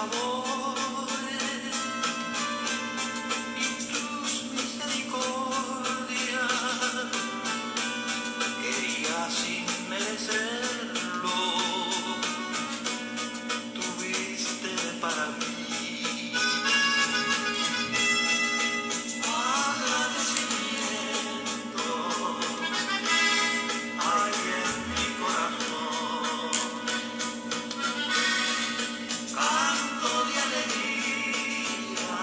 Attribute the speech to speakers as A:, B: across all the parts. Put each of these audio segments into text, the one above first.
A: favores y tus misericordias, quería sin merecerlo, tuviste para mí. Agradecimiento hay en mi corazón, canto de alegría,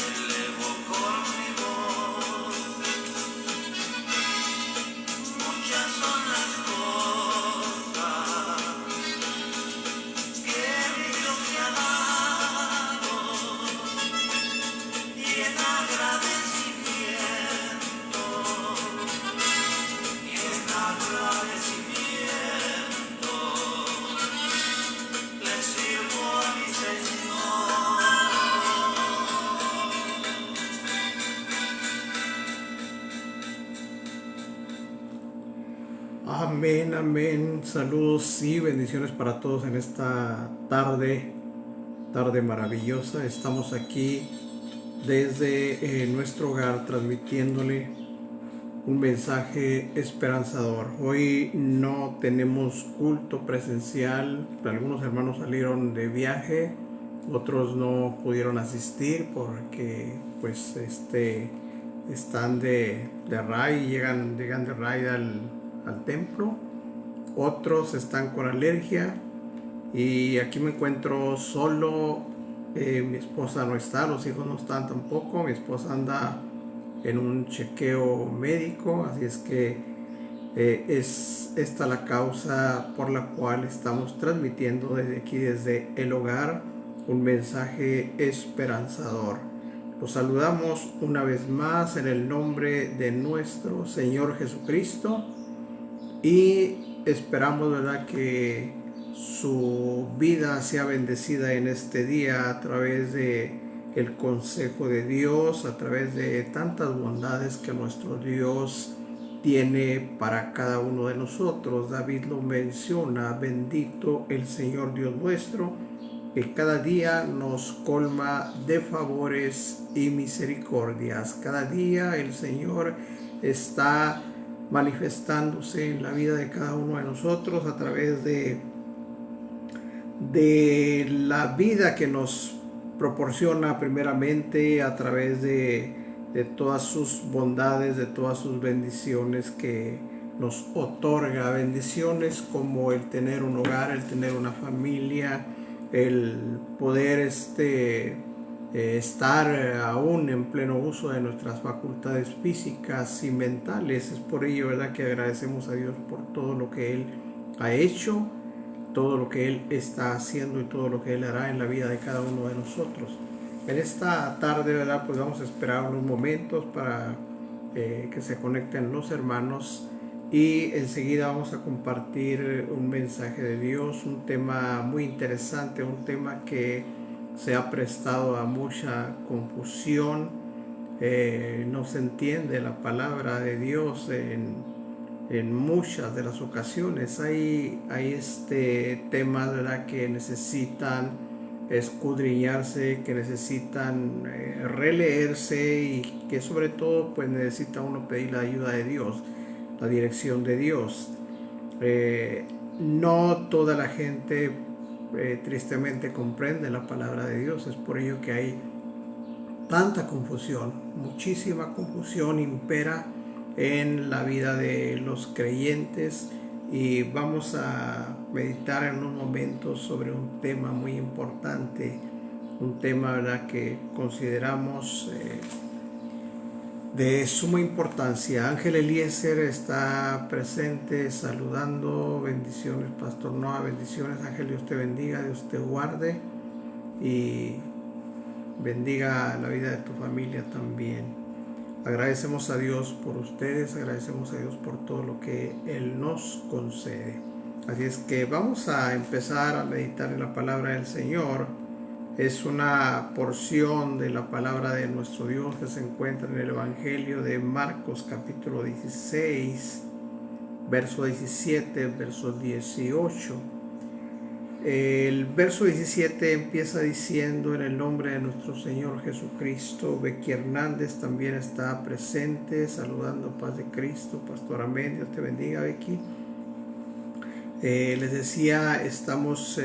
A: elevo con mi voz. Muchas son las cosas que mi Dios me ha dado, y en agradecimiento, le sirvo a mi Señor.
B: Amén, amén. Saludos y bendiciones para todos en esta tarde maravillosa. Estamos aquí desde nuestro hogar transmitiéndole un mensaje esperanzador. Hoy no tenemos culto presencial. Algunos hermanos salieron de viaje, otros no pudieron asistir porque pues están de RAI, llegan de RAI al templo. Otros están con alergia y aquí me encuentro solo. Mi esposa no está, los hijos no están tampoco. Mi esposa anda en un chequeo médico, así es que es esta la causa por la cual estamos transmitiendo desde aquí, desde el hogar, un mensaje esperanzador. Los saludamos una vez más en el nombre de nuestro Señor Jesucristo y esperamos, ¿verdad?, que su vida sea bendecida en este día a través de el consejo de Dios, a través de tantas bondades que nuestro Dios tiene para cada uno de nosotros. David lo menciona: bendito el Señor Dios nuestro, que cada día nos colma de favores y misericordias. Cada día el Señor está manifestándose en la vida de cada uno de nosotros a través de la vida que nos proporciona, primeramente a través de todas sus bondades, de todas sus bendiciones que nos otorga. Bendiciones como el tener un hogar, el tener una familia, el poder estar aún en pleno uso de nuestras facultades físicas y mentales. Es por ello, ¿verdad?, que agradecemos a Dios por todo lo que Él ha hecho, todo lo que Él está haciendo y todo lo que Él hará en la vida de cada uno de nosotros. En esta tarde, ¿verdad?, pues vamos a esperar unos momentos para que se conecten los hermanos y enseguida vamos a compartir un mensaje de Dios, un tema muy interesante, un tema que se ha prestado a mucha confusión. No se entiende la palabra de Dios en muchas de las ocasiones. Hay temas, ¿verdad?, que necesitan escudriñarse, que necesitan releerse y que sobre todo pues necesita uno pedir la ayuda de Dios, la dirección de Dios. No toda la gente tristemente comprende la palabra de Dios. Es por ello que hay tanta confusión, muchísima confusión impera en la vida de los creyentes, y vamos a meditar en unos momentos sobre un tema muy importante, un tema, ¿verdad?, que consideramos de suma importancia. Ángel Eliezer está presente saludando. Bendiciones, Pastor Noah. Bendiciones, Ángel. Dios te bendiga, Dios te guarde y bendiga la vida de tu familia también. Agradecemos a Dios por ustedes, agradecemos a Dios por todo lo que Él nos concede. Así es que vamos a empezar a meditar en la palabra del Señor. Es una porción de la palabra de nuestro Dios que se encuentra en el Evangelio de Marcos, capítulo 16, verso 17, verso 18. El verso 17 empieza diciendo: en el nombre de nuestro Señor Jesucristo. Becky Hernández también está presente, saludando paz de Cristo. Pastor Amén, Dios te bendiga, Becky. Les decía, estamos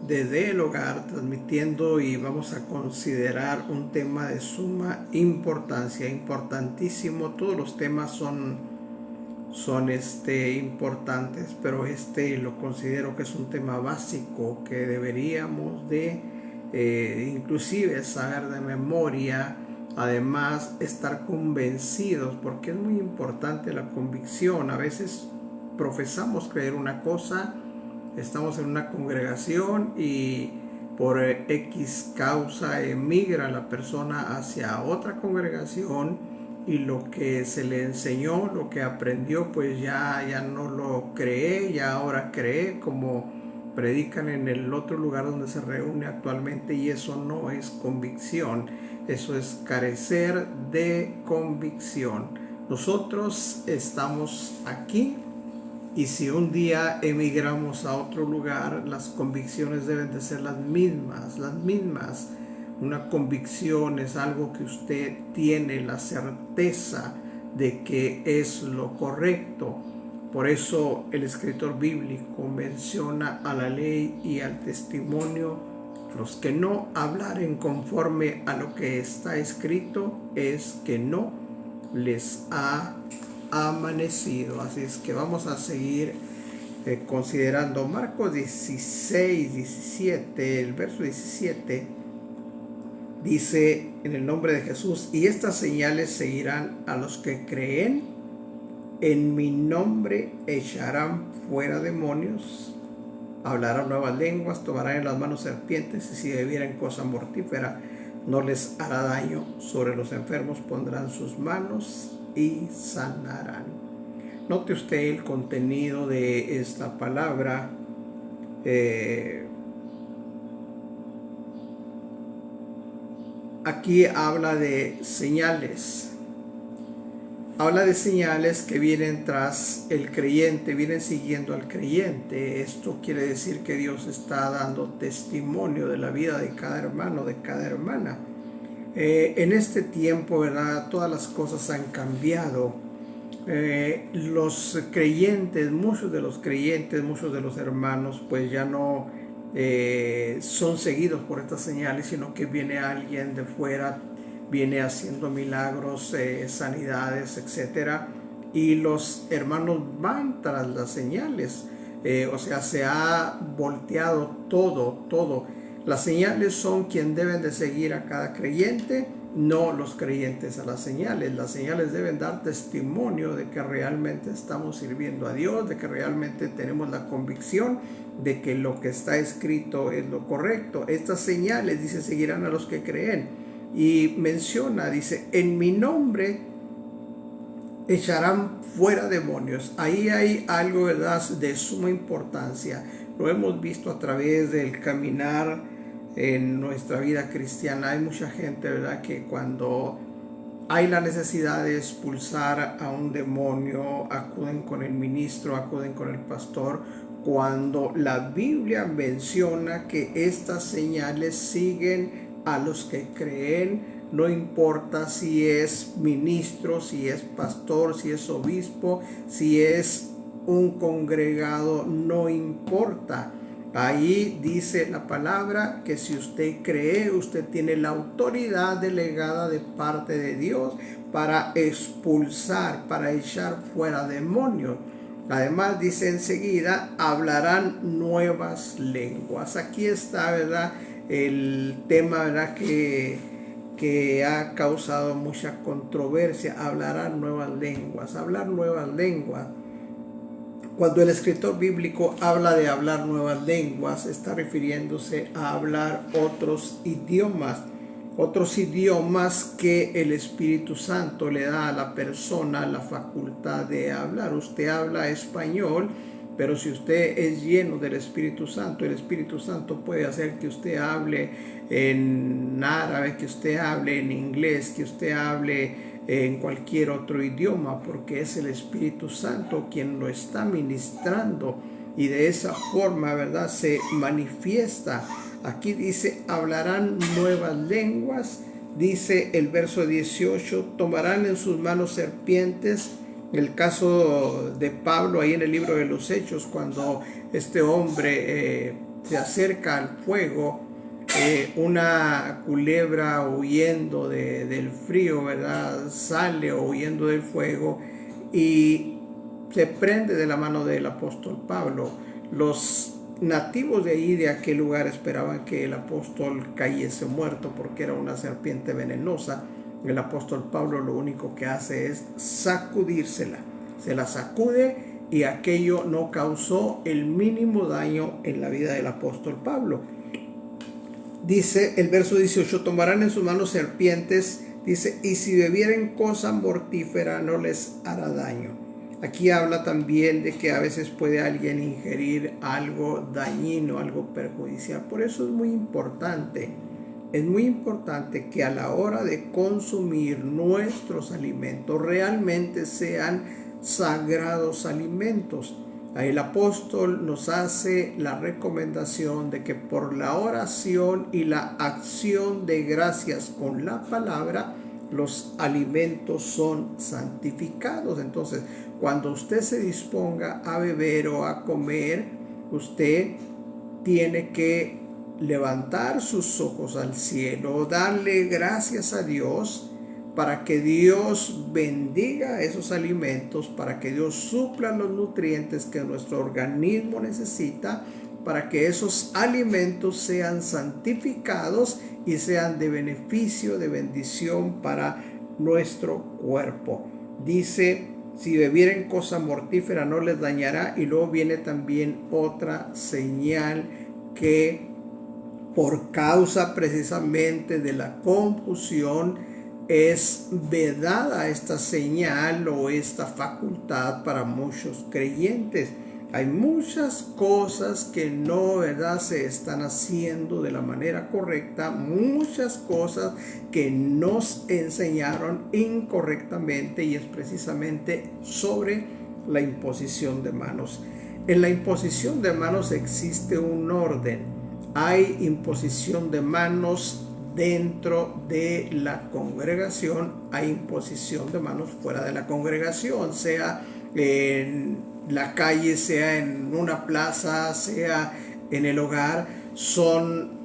B: desde el hogar transmitiendo y vamos a considerar un tema de suma importancia, importantísimo. Todos los temas son importantes, pero lo considero que es un tema básico que deberíamos de inclusive saber de memoria. Además, estar convencidos, porque es muy importante la convicción. A veces profesamos creer una cosa, estamos en una congregación y por X causa emigra la persona hacia otra congregación, y lo que se le enseñó, lo que aprendió, pues ya no lo cree, ya ahora cree como predican en el otro lugar donde se reúne actualmente, y eso no es convicción, eso es carecer de convicción. Nosotros estamos aquí, y si un día emigramos a otro lugar, las convicciones deben de ser las mismas. Una convicción es algo que usted tiene la certeza de que es lo correcto. Por eso el escritor bíblico menciona a la ley y al testimonio: los que no hablaren conforme a lo que está escrito, es que no les ha amanecido. Así es que vamos a seguir considerando Marcos 16, 17, el verso 17. Dice: en el nombre de Jesús, y estas señales seguirán a los que creen: en mi nombre echarán fuera demonios, hablarán nuevas lenguas, tomarán en las manos serpientes, y si bebieren cosa mortífera no les hará daño. Sobre los enfermos pondrán sus manos y sanarán. Note usted el contenido de esta palabra. Aquí habla de señales. Habla de señales que vienen tras el creyente, vienen siguiendo al creyente. Esto quiere decir que Dios está dando testimonio de la vida de cada hermano, de cada hermana. En este tiempo, ¿verdad?, todas las cosas han cambiado. Los creyentes, muchos de los creyentes, muchos de los hermanos, pues ya no son seguidos por estas señales, sino que viene alguien de fuera, viene haciendo milagros, sanidades, etcétera, y los hermanos van tras las señales. O sea, se ha volteado todo. Las señales son quien deben de seguir a cada creyente, no los creyentes a las señales. Las señales deben dar testimonio de que realmente estamos sirviendo a Dios, de que realmente tenemos la convicción de que lo que está escrito es lo correcto. Estas señales, dice, seguirán a los que creen. Y menciona, dice: en mi nombre echarán fuera demonios. Ahí hay algo, ¿verdad?, de suma importancia. Lo hemos visto a través del caminar en nuestra vida cristiana. Hay mucha gente, ¿verdad?, que cuando hay la necesidad de expulsar a un demonio, acuden con el ministro, acuden con el pastor, cuando la Biblia menciona que estas señales siguen a los que creen. No importa si es ministro, si es pastor, si es obispo, si es un congregado, no importa. Ahí dice la palabra que si usted cree, usted tiene la autoridad delegada de parte de Dios para expulsar, para echar fuera demonios. Además dice enseguida: hablarán nuevas lenguas. Aquí está, ¿verdad?, el tema, ¿verdad?, que ha causado mucha controversia. Hablarán nuevas lenguas. Hablar nuevas lenguas. Cuando el escritor bíblico habla de hablar nuevas lenguas, está refiriéndose a hablar otros idiomas que el Espíritu Santo le da a la persona la facultad de hablar. Usted habla español, pero si usted es lleno del Espíritu Santo, el Espíritu Santo puede hacer que usted hable en árabe, que usted hable en inglés, que usted hable en cualquier otro idioma, porque es el Espíritu Santo quien lo está ministrando. y de esa forma, ¿verdad?, se manifiesta. Aquí dice, hablarán nuevas lenguas. Dice el verso 18, tomarán en sus manos serpientes. El caso de Pablo ahí en el libro de los Hechos, cuando este hombre se acerca al fuego, una culebra huyendo del frío, ¿verdad?, sale huyendo del fuego y se prende de la mano del apóstol Pablo. Los nativos de ahí, de aquel lugar, esperaban que el apóstol cayese muerto porque era una serpiente venenosa. El apóstol Pablo lo único que hace es sacudírsela, se la sacude y aquello no causó el mínimo daño en la vida del apóstol Pablo. Dice el verso 18, tomarán en sus manos serpientes, dice, y si bebieren cosa mortífera no les hará daño. Aquí habla también de que a veces puede alguien ingerir algo dañino, algo perjudicial. Por eso es muy importante que a la hora de consumir nuestros alimentos realmente sean sagrados alimentos. El apóstol nos hace la recomendación de que por la oración y la acción de gracias con la palabra, los alimentos son santificados. Entonces, cuando usted se disponga a beber o a comer, usted tiene que levantar sus ojos al cielo, darle gracias a Dios para que Dios bendiga esos alimentos, para que Dios supla los nutrientes que nuestro organismo necesita, para que esos alimentos sean santificados y sean de beneficio, de bendición para nuestro cuerpo. Dice, si bebieren cosa mortífera no les dañará. Y luego viene también otra señal que por causa precisamente de la confusión es vedada esta señal o esta facultad para muchos creyentes. Hay muchas cosas que no, ¿verdad?, se están haciendo de la manera correcta, muchas cosas que nos enseñaron incorrectamente, y es precisamente sobre la imposición de manos. En la imposición de manos existe un orden. Hay imposición de manos dentro de la congregación, hay imposición de manos fuera de la congregación, sea en la calle, sea en una plaza, sea en el hogar. Son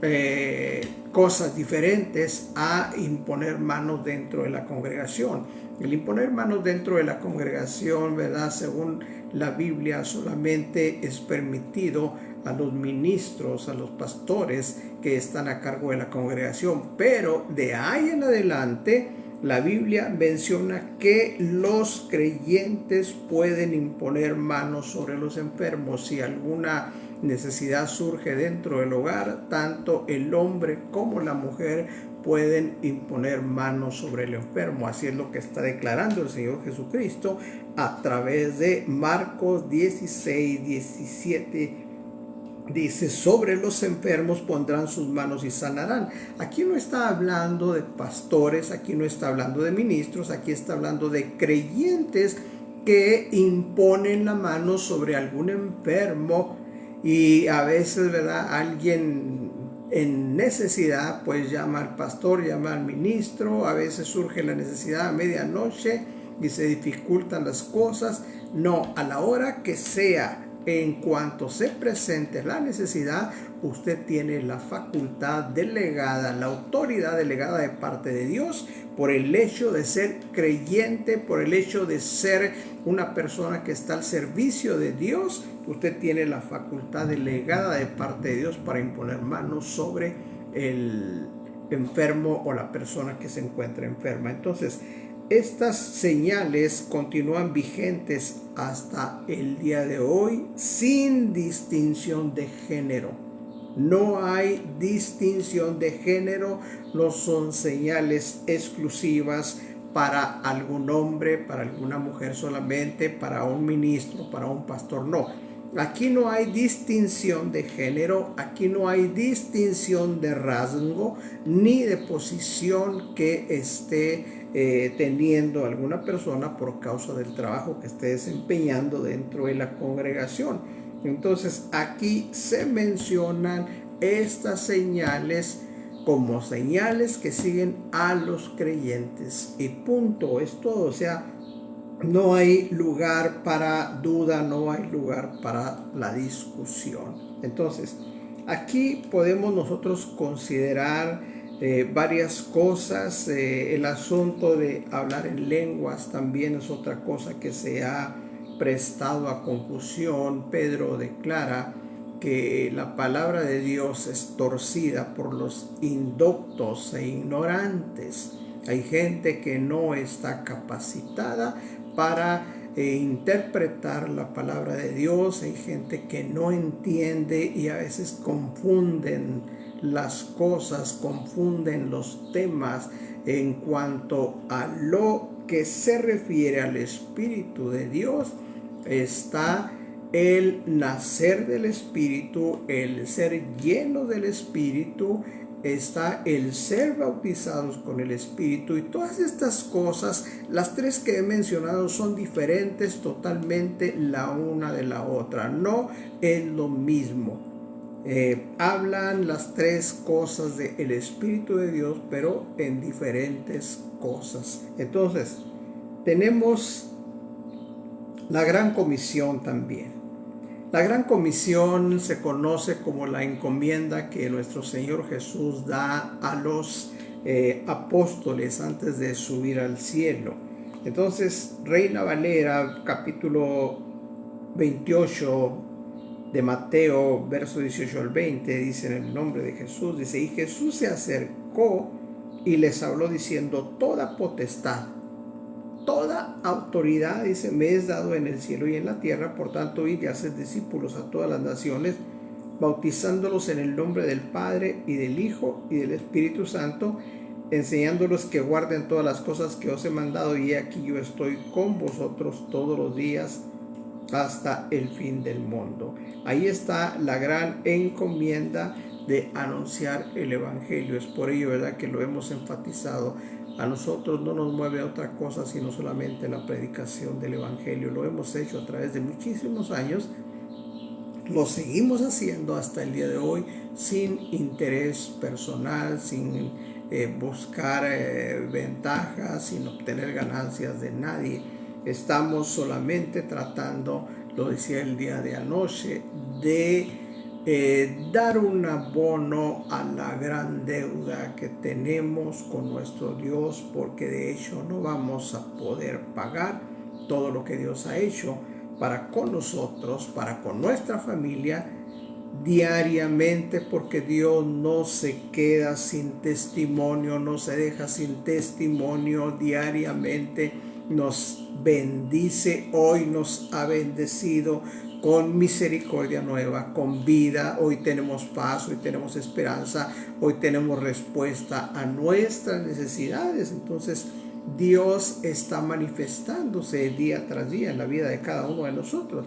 B: cosas diferentes a imponer manos dentro de la congregación. El imponer manos dentro de la congregación, ¿verdad?, según la Biblia, solamente es permitido a los ministros, a los pastores que están a cargo de la congregación. Pero de ahí en adelante, la Biblia menciona que los creyentes pueden imponer manos sobre los enfermos. Si alguna necesidad surge dentro del hogar, tanto el hombre como la mujer pueden imponer manos sobre el enfermo. Así es lo que está declarando el Señor Jesucristo a través de Marcos 16, 17. Dice, sobre los enfermos pondrán sus manos y sanarán. Aquí no está hablando de pastores, aquí no está hablando de ministros, aquí está hablando de creyentes que imponen la mano sobre algún enfermo. Y a veces, ¿verdad?, alguien en necesidad pues llama al pastor, llama al ministro. A veces surge la necesidad a medianoche y se dificultan las cosas. No, a la hora que sea, en cuanto se presente la necesidad, usted tiene la facultad delegada, la autoridad delegada de parte de Dios, por el hecho de ser creyente, por el hecho de ser una persona que está al servicio de Dios. Usted tiene la facultad delegada de parte de Dios para imponer manos sobre el enfermo o la persona que se encuentra enferma. Entonces, estas señales continúan vigentes hasta el día de hoy sin distinción de género. No hay distinción de género, no son señales exclusivas para algún hombre, para alguna mujer solamente, para un ministro, para un pastor. No, aquí no hay distinción de género, aquí no hay distinción de rasgo ni de posición que esté teniendo alguna persona por causa del trabajo que esté desempeñando dentro de la congregación. Entonces aquí se mencionan estas señales como señales que siguen a los creyentes y punto, es todo. O sea, no hay lugar para duda, no hay lugar para la discusión. Entonces, aquí podemos nosotros considerar varias cosas. El asunto de hablar en lenguas también es otra cosa que se ha prestado a confusión. Pedro declara que la palabra de Dios es torcida por los indoctos e ignorantes. Hay gente que no está capacitada para interpretar la palabra de Dios. Hay gente que no entiende y a veces confunden las cosas, confunden los temas en cuanto a lo que se refiere al Espíritu de Dios. Está el nacer del Espíritu, el ser lleno del Espíritu, está el ser bautizados con el Espíritu, y todas estas cosas, las tres que he mencionado, son diferentes totalmente la una de la otra, no es lo mismo. Hablan las tres cosas del Espíritu de Dios, pero en diferentes cosas. Entonces, tenemos la Gran Comisión también. La Gran Comisión se conoce como la encomienda que nuestro Señor Jesús da a los apóstoles antes de subir al cielo. Entonces, Reina Valera, capítulo 28 de Mateo, verso 18 al 20, dice en el nombre de Jesús, dice: y Jesús se acercó y les habló diciendo: toda potestad, toda autoridad, dice, me es dado en el cielo y en la tierra. Por tanto, id y haced discípulos a todas las naciones, bautizándolos en el nombre del Padre y del Hijo y del Espíritu Santo, enseñándolos que guarden todas las cosas que os he mandado, y aquí yo estoy con vosotros todos los días hasta el fin del mundo. Ahí está la gran encomienda de anunciar el Evangelio. Es por ello, ¿verdad?, que lo hemos enfatizado. A nosotros no nos mueve otra cosa sino solamente la predicación del Evangelio. Lo hemos hecho a través de muchísimos años, lo seguimos haciendo hasta el día de hoy, sin interés personal, sin buscar ventajas, sin obtener ganancias de nadie. Estamos solamente tratando, lo decía el día de anoche, de dar un abono a la gran deuda que tenemos con nuestro Dios, porque de hecho no vamos a poder pagar todo lo que Dios ha hecho para con nosotros, para con nuestra familia diariamente, porque Dios no se queda sin testimonio, no se deja sin testimonio. Diariamente nos bendice. Hoy nos ha bendecido con misericordia nueva, con vida. Hoy tenemos paz, hoy tenemos esperanza, hoy tenemos respuesta a nuestras necesidades. Entonces, Dios está manifestándose día tras día en la vida de cada uno de nosotros.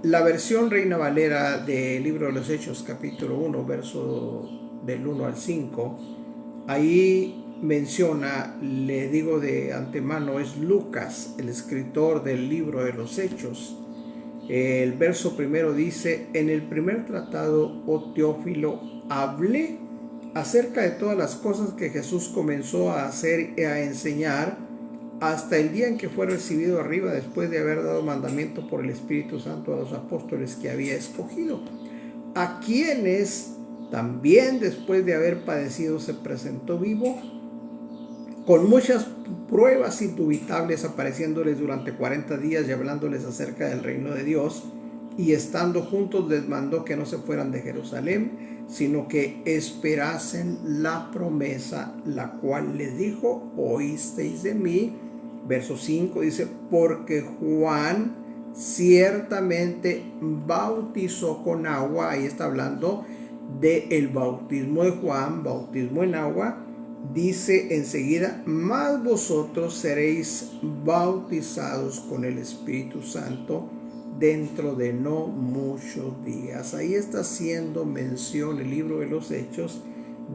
B: La versión Reina Valera del libro de los Hechos, capítulo 1, verso del 1 al 5, ahí menciona, le digo de antemano, es Lucas, el escritor del libro de los Hechos. El verso primero dice: en el primer tratado, oh Teófilo, hablé acerca de todas las cosas que Jesús comenzó a hacer y a enseñar hasta el día en que fue recibido arriba, después de haber dado mandamiento por el Espíritu Santo a los apóstoles que había escogido, a quienes también después de haber padecido se presentó vivo con muchas pruebas indubitables, apareciéndoles durante 40 días y hablándoles acerca del reino de Dios. Y estando juntos les mandó que no se fueran de Jerusalén, sino que esperasen la promesa, la cual les dijo: oísteis de mí. Verso 5 dice: porque Juan ciertamente bautizó con agua. Ahí está hablando del bautismo de Juan, bautismo en agua. Dice enseguida: mas vosotros seréis bautizados con el Espíritu Santo dentro de no muchos días. Ahí está haciendo mención el libro de los Hechos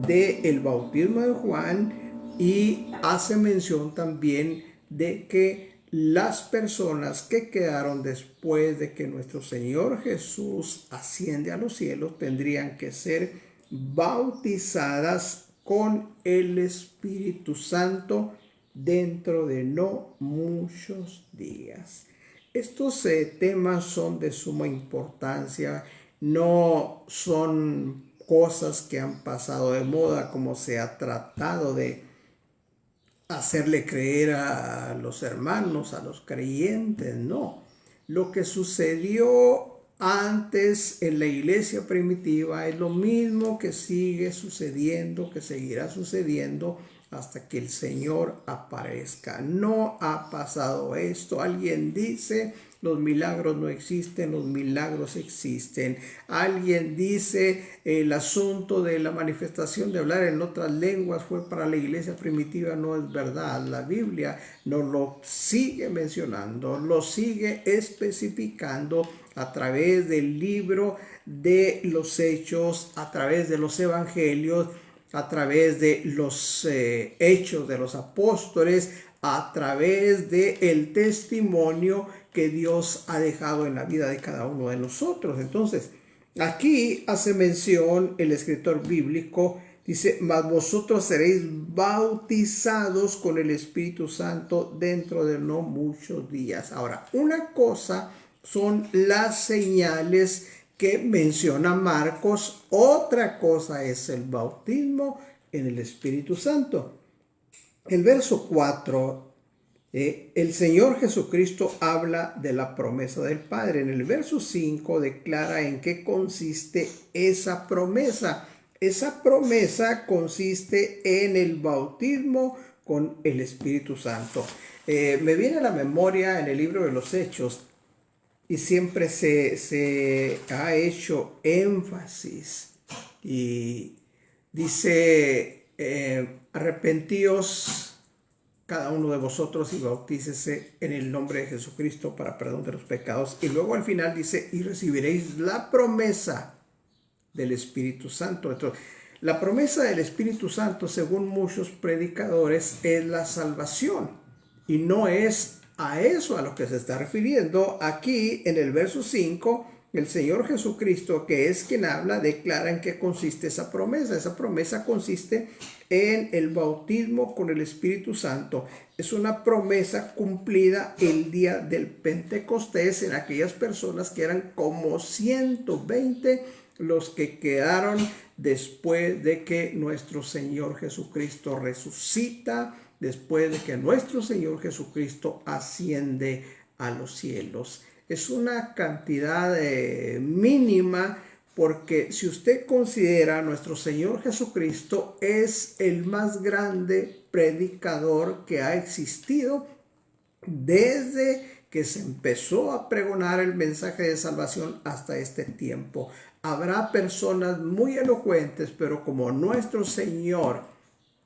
B: del bautismo de Juan, y hace mención también de que las personas que quedaron después de que nuestro Señor Jesús asciende a los cielos tendrían que ser bautizadas con el Espíritu Santo dentro de no muchos días. Estos temas son de suma importancia, no son cosas que han pasado de moda como se ha tratado de hacerle creer a los hermanos, a los creyentes, no. Lo que sucedió antes en la iglesia primitiva es lo mismo que sigue sucediendo, que seguirá sucediendo hasta que el Señor aparezca. No ha pasado esto. Alguien dice, los milagros no existen, los milagros existen. Alguien dice, el asunto de la manifestación de hablar en otras lenguas fue para la iglesia primitiva. No es verdad. La Biblia nos lo sigue mencionando, lo sigue especificando a través del libro de los Hechos, a través de los Evangelios, a través de los hechos de los apóstoles, a través del testimonio que Dios ha dejado en la vida de cada uno de nosotros. Entonces, aquí hace mención el escritor bíblico, dice, mas vosotros seréis bautizados con el Espíritu Santo dentro de no muchos días. Ahora, una cosa son las señales que menciona Marcos, otra cosa es el bautismo en el Espíritu Santo. El verso 4, el Señor Jesucristo habla de la promesa del Padre. En el verso 5 declara en qué consiste esa promesa. Esa promesa consiste en el bautismo con el Espíritu Santo. Me viene a la memoria en el libro de los Hechos, y siempre se ha hecho énfasis y dice, arrepentíos cada uno de vosotros y bautícese en el nombre de Jesucristo para perdón de los pecados. Y luego al final dice, y recibiréis la promesa del Espíritu Santo. Entonces, la promesa del Espíritu Santo, según muchos predicadores, es la salvación, y no es a eso a lo que se está refiriendo. Aquí en el verso 5, el Señor Jesucristo, que es quien habla, declara en qué consiste esa promesa. Esa promesa consiste en el bautismo con el Espíritu Santo. Es una promesa cumplida el día del Pentecostés en aquellas personas que eran como 120 los que quedaron después de que nuestro Señor Jesucristo resucita, después de que nuestro Señor Jesucristo asciende a los cielos. Es una cantidad mínima, porque si usted considera, nuestro Señor Jesucristo es el más grande predicador que ha existido desde que se empezó a pregonar el mensaje de salvación hasta este tiempo. Habrá personas muy elocuentes, pero como nuestro Señor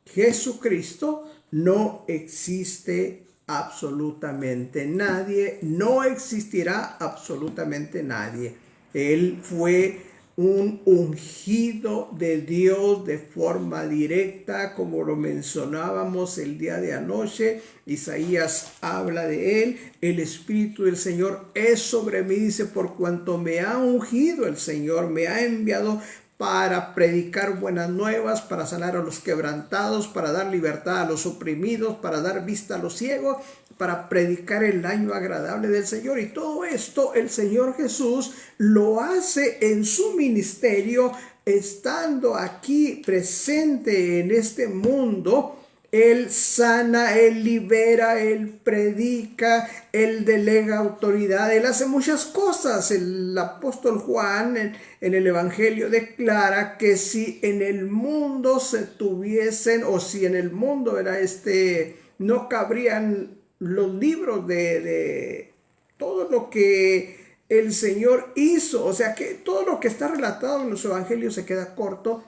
B: Jesucristo, no existe absolutamente nadie, no existirá absolutamente nadie. Él fue un ungido de Dios de forma directa, como lo mencionábamos el día de anoche. Isaías habla de él. El Espíritu del Señor es sobre mí, dice, por cuanto me ha ungido el Señor, me ha enviado para predicar buenas nuevas, para sanar a los quebrantados, para dar libertad a los oprimidos, para dar vista a los ciegos, para predicar el año agradable del Señor. Y todo esto el Señor Jesús lo hace en su ministerio, estando aquí presente en este mundo. Él sana, Él libera, Él predica, Él delega autoridad, Él hace muchas cosas. El apóstol Juan en el Evangelio declara que si en el mundo se tuviesen, o si en el mundo no cabrían los libros de todo lo que el Señor hizo. O sea que todo lo que está relatado en los Evangelios se queda corto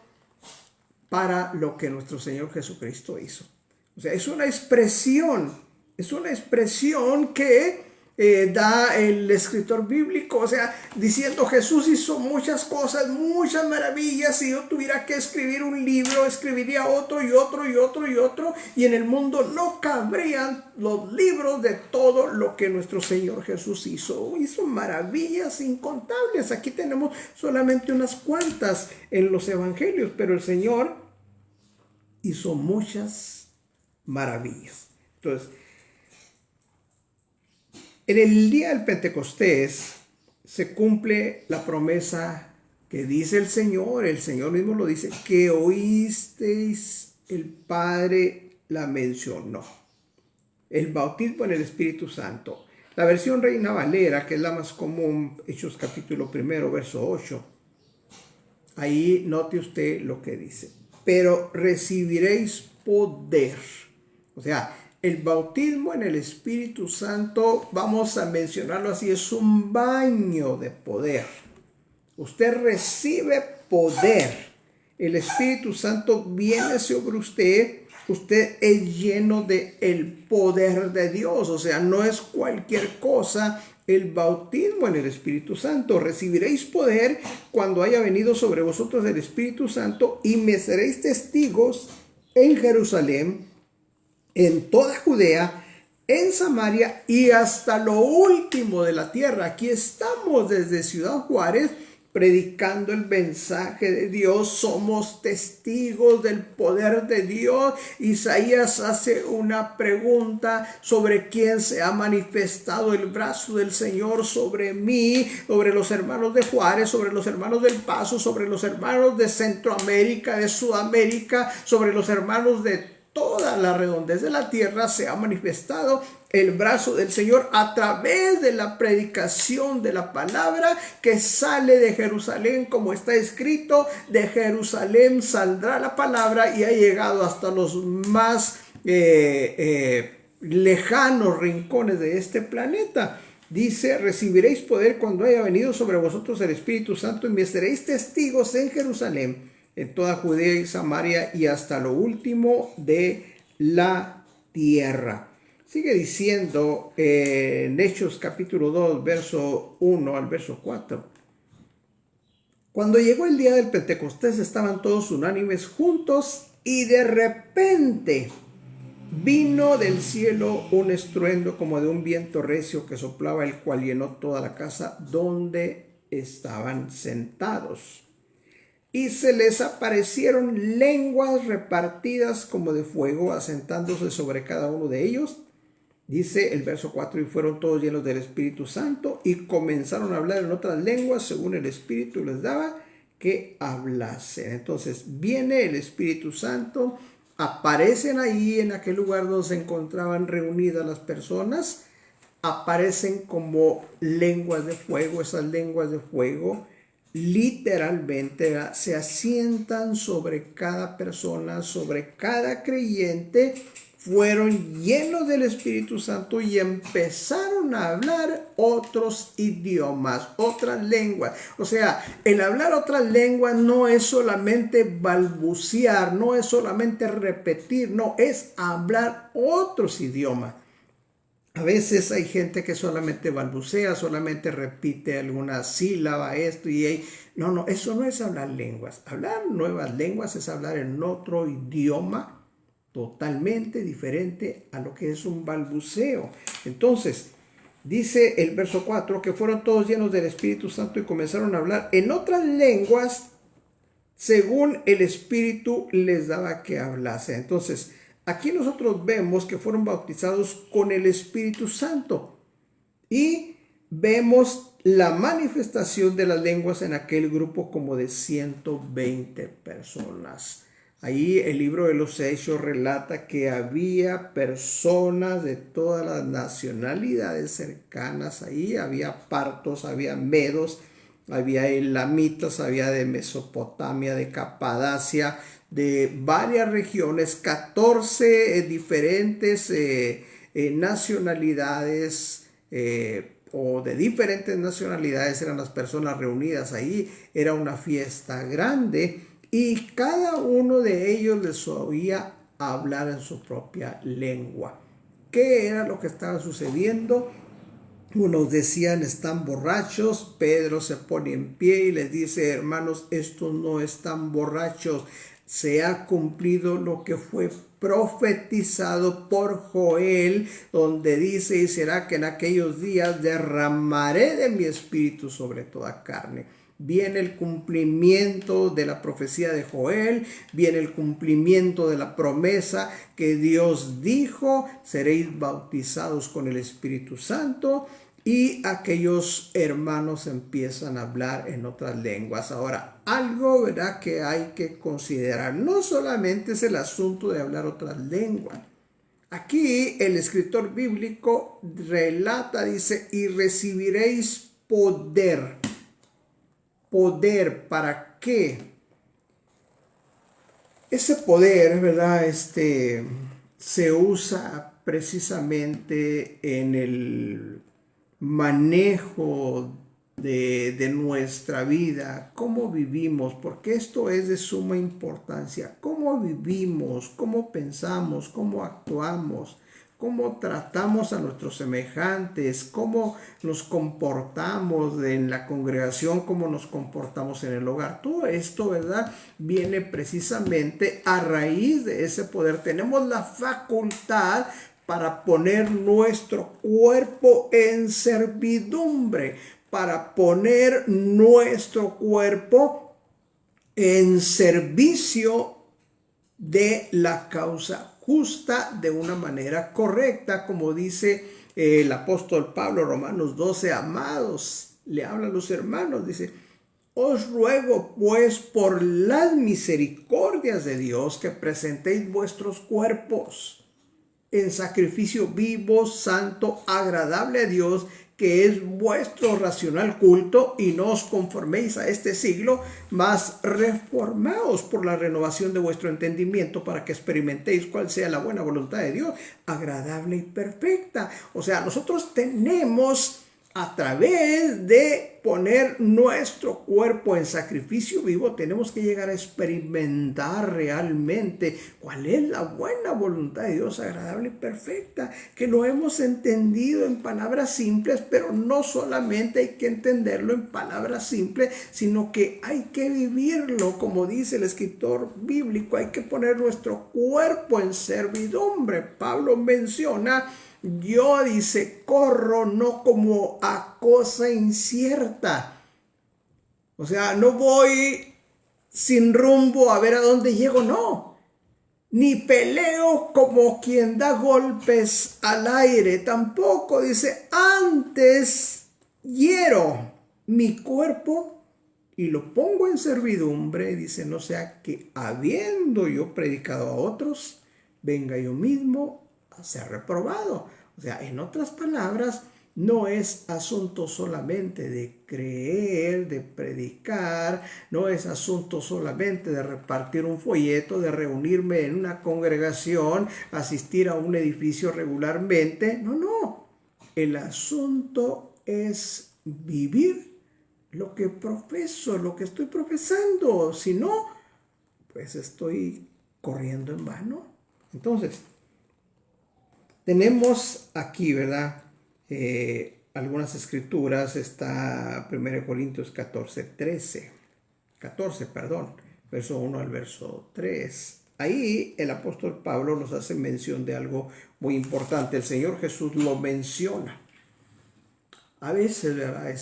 B: para lo que nuestro Señor Jesucristo hizo. O sea, es una expresión que da el escritor bíblico, o sea, diciendo Jesús hizo muchas cosas, muchas maravillas. Si yo tuviera que escribir un libro, escribiría otro y otro y otro y otro, y en el mundo no cabrían los libros de todo lo que nuestro Señor Jesús hizo. Hizo maravillas incontables. Aquí tenemos solamente unas cuantas en los evangelios, pero el Señor hizo muchas maravillas. Entonces, en el día del Pentecostés se cumple la promesa que dice el Señor mismo lo dice, que oísteis, el Padre la mencionó. El bautismo en el Espíritu Santo. La versión Reina Valera, que es la más común, Hechos capítulo 1, verso 8. Ahí note usted lo que dice. Pero recibiréis poder. O sea, el bautismo en el Espíritu Santo, vamos a mencionarlo así, es un baño de poder. Usted recibe poder. El Espíritu Santo viene sobre usted. Usted es lleno del poder de Dios. O sea, no es cualquier cosa el bautismo en el Espíritu Santo. Recibiréis poder cuando haya venido sobre vosotros el Espíritu Santo y me seréis testigos en Jerusalén, en toda Judea, en Samaria y hasta lo último de la tierra. Aquí estamos desde Ciudad Juárez predicando el mensaje de Dios. Somos testigos del poder de Dios. Isaías hace una pregunta sobre quién se ha manifestado el brazo del Señor sobre mí, sobre los hermanos de Juárez, sobre los hermanos del Paso, sobre los hermanos de Centroamérica, de Sudamérica, sobre los hermanos de toda la redondez de la tierra. Se ha manifestado el brazo del Señor a través de la predicación de la palabra que sale de Jerusalén, como está escrito, de Jerusalén saldrá la palabra, y ha llegado hasta los más lejanos rincones de este planeta. Dice, recibiréis poder cuando haya venido sobre vosotros el Espíritu Santo y me seréis testigos en Jerusalén, en toda Judea y Samaria y hasta lo último de la tierra. Sigue diciendo en Hechos capítulo 2, verso 1 al verso 4. Cuando llegó el día del Pentecostés estaban todos unánimes juntos y de repente vino del cielo un estruendo como de un viento recio que soplaba, el cual llenó toda la casa donde estaban sentados. Y se les aparecieron lenguas repartidas como de fuego, asentándose sobre cada uno de ellos. Dice el verso 4, y fueron todos llenos del Espíritu Santo y comenzaron a hablar en otras lenguas según el Espíritu les daba que hablasen. Entonces viene el Espíritu Santo, aparecen ahí en aquel lugar donde se encontraban reunidas las personas, aparecen como lenguas de fuego. Esas lenguas de fuego literalmente se asientan sobre cada persona, sobre cada creyente. Fueron llenos del Espíritu Santo y empezaron a hablar otros idiomas, otras lenguas. O sea, el hablar otras lenguas no es solamente balbucear, no es solamente repetir, no, es hablar otros idiomas. A veces hay gente que solamente balbucea, solamente repite alguna sílaba, esto y ahí. No, eso no es hablar lenguas. Hablar nuevas lenguas es hablar en otro idioma totalmente diferente a lo que es un balbuceo. Entonces, dice el verso 4 que fueron todos llenos del Espíritu Santo y comenzaron a hablar en otras lenguas según el Espíritu les daba que hablase. Entonces, aquí nosotros vemos que fueron bautizados con el Espíritu Santo y vemos la manifestación de las lenguas en aquel grupo como de 120 personas. Ahí el libro de los Hechos relata que había personas de todas las nacionalidades cercanas. Ahí había partos, había medos, había elamitas, había de Mesopotamia, de Capadocia, de varias regiones, 14 diferentes nacionalidades o de diferentes nacionalidades eran las personas reunidas ahí. Era una fiesta grande y cada uno de ellos les oía hablar en su propia lengua. ¿Qué era lo que estaba sucediendo? Unos decían están borrachos. Pedro se pone en pie y les dice: hermanos, estos no están borrachos. Se ha cumplido lo que fue profetizado por Joel, donde dice: y será que en aquellos días derramaré de mi espíritu sobre toda carne. Viene el cumplimiento de la profecía de Joel, viene el cumplimiento de la promesa que Dios dijo: seréis bautizados con el Espíritu Santo. Y aquellos hermanos empiezan a hablar en otras lenguas. Ahora, algo, ¿verdad?, que hay que considerar. No solamente es el asunto de hablar otras lenguas. Aquí el escritor bíblico relata, dice: y recibiréis poder. ¿Poder para qué? Ese poder, ¿verdad?, se usa precisamente en el manejo de nuestra vida, cómo vivimos, porque esto es de suma importancia. Cómo vivimos, cómo pensamos, cómo actuamos, cómo tratamos a nuestros semejantes, cómo nos comportamos en la congregación, cómo nos comportamos en el hogar. Todo esto, ¿verdad?, viene precisamente a raíz de ese poder. Tenemos la facultad para poner nuestro cuerpo en servidumbre, para poner nuestro cuerpo en servicio de la causa justa, de una manera correcta, como dice el apóstol Pablo, Romanos 12, amados, le habla a los hermanos, dice: os ruego pues por las misericordias de Dios que presentéis vuestros cuerpos en sacrificio vivo, santo, agradable a Dios, que es vuestro racional culto, y no os conforméis a este siglo, mas reformaos por la renovación de vuestro entendimiento, para que experimentéis cuál sea la buena voluntad de Dios, agradable y perfecta. O sea, nosotros tenemos, a través de poner nuestro cuerpo en sacrificio vivo, tenemos que llegar a experimentar realmente cuál es la buena voluntad de Dios, agradable y perfecta, que lo hemos entendido en palabras simples, pero no solamente hay que entenderlo en palabras simples, sino que hay que vivirlo, como dice el escritor bíblico. Hay que poner nuestro cuerpo en servidumbre. Pablo menciona: yo, dice, corro no como a cosa incierta. O sea, no voy sin rumbo a ver a dónde llego, no. Ni peleo como quien da golpes al aire, tampoco, dice, antes hiero mi cuerpo y lo pongo en servidumbre, dice, no sea que habiendo yo predicado a otros, venga yo mismo a ser reprobado. O sea, en otras palabras, no es asunto solamente de creer, de predicar, no es asunto solamente de repartir un folleto, de reunirme en una congregación, asistir a un edificio regularmente. No, no. El asunto es vivir lo que profeso, lo que estoy profesando. Si no, pues estoy corriendo en vano. Entonces, tenemos aquí, ¿verdad?, algunas escrituras. Está 1 Corintios 14, verso 1 al verso 3. Ahí el apóstol Pablo nos hace mención de algo muy importante. El Señor Jesús lo menciona. A veces, ¿verdad?,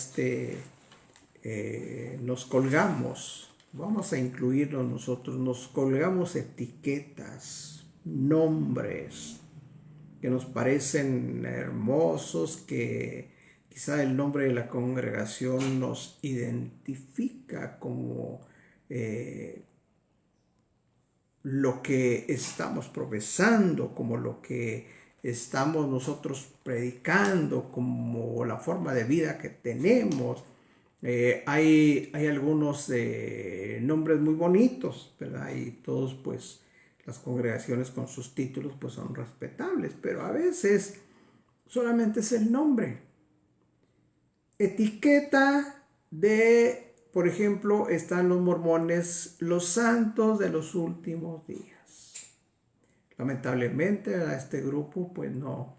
B: nos colgamos, vamos a incluirnos nosotros, nos colgamos etiquetas, nombres que nos parecen hermosos, que quizá el nombre de la congregación nos identifica como lo que estamos profesando, como lo que estamos nosotros predicando, como la forma de vida que tenemos. Hay algunos nombres muy bonitos, ¿verdad? Y todos, pues, las congregaciones con sus títulos, pues, son respetables, pero a veces solamente es el nombre. Etiqueta de, por ejemplo, están los mormones, los santos de los últimos días. Lamentablemente a este grupo, pues, no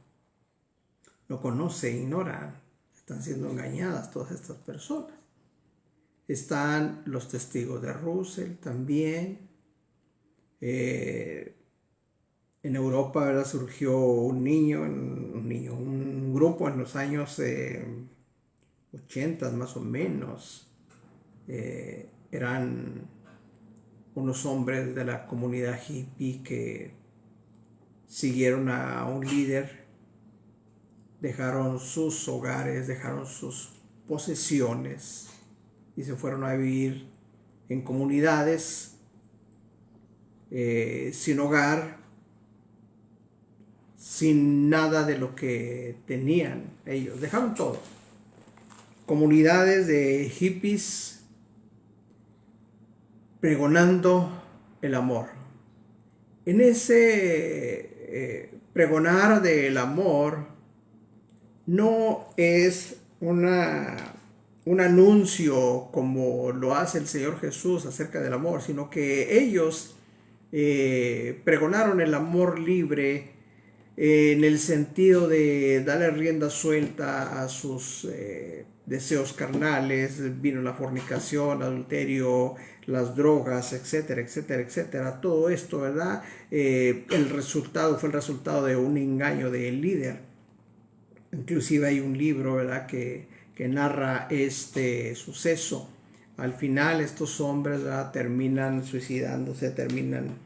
B: conoce, ignora Están siendo engañadas todas estas personas. Están los testigos de Russell también. En Europa, ¿verdad? Surgió un grupo en los años 80 más o menos. Eran unos hombres de la comunidad hippie que siguieron a un líder, dejaron sus hogares, dejaron sus posesiones y se fueron a vivir en comunidades sin hogar, sin nada de lo que tenían ellos. Dejaron todo. Comunidades de hippies pregonando el amor. En ese pregonar del amor no es un anuncio como lo hace el Señor Jesús acerca del amor, sino que ellos pregonaron el amor libre en el sentido de darle rienda suelta a sus deseos carnales. Vino la fornicación, adulterio, las drogas, etcétera, etcétera, etcétera. Todo esto, ¿verdad? Fue el resultado de un engaño del líder. Inclusive hay un libro, ¿verdad?, que narra este suceso. Al final estos hombres, ¿verdad?, terminan suicidándose, terminan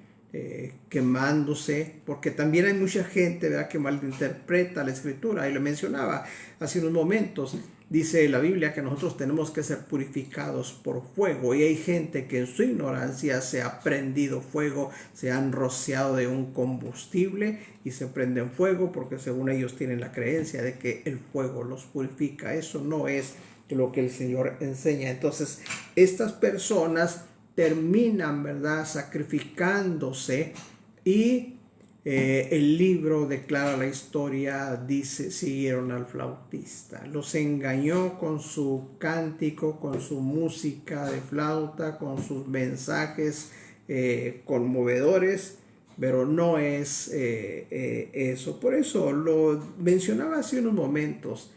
B: quemándose, porque también hay mucha gente, ¿verdad?, que malinterpreta la escritura, y lo mencionaba hace unos momentos. Dice la Biblia que nosotros tenemos que ser purificados por fuego, y hay gente que en su ignorancia se ha prendido fuego, se han rociado de un combustible y se prenden fuego porque según ellos tienen la creencia de que el fuego los purifica. Eso no es lo que el Señor enseña. Entonces estas personas terminan, ¿verdad?, sacrificándose, y el libro declara la historia, dice, siguieron al flautista. Los engañó con su cántico, con su música de flauta, con sus mensajes conmovedores, pero no es eso. Por eso lo mencionaba hace unos momentos.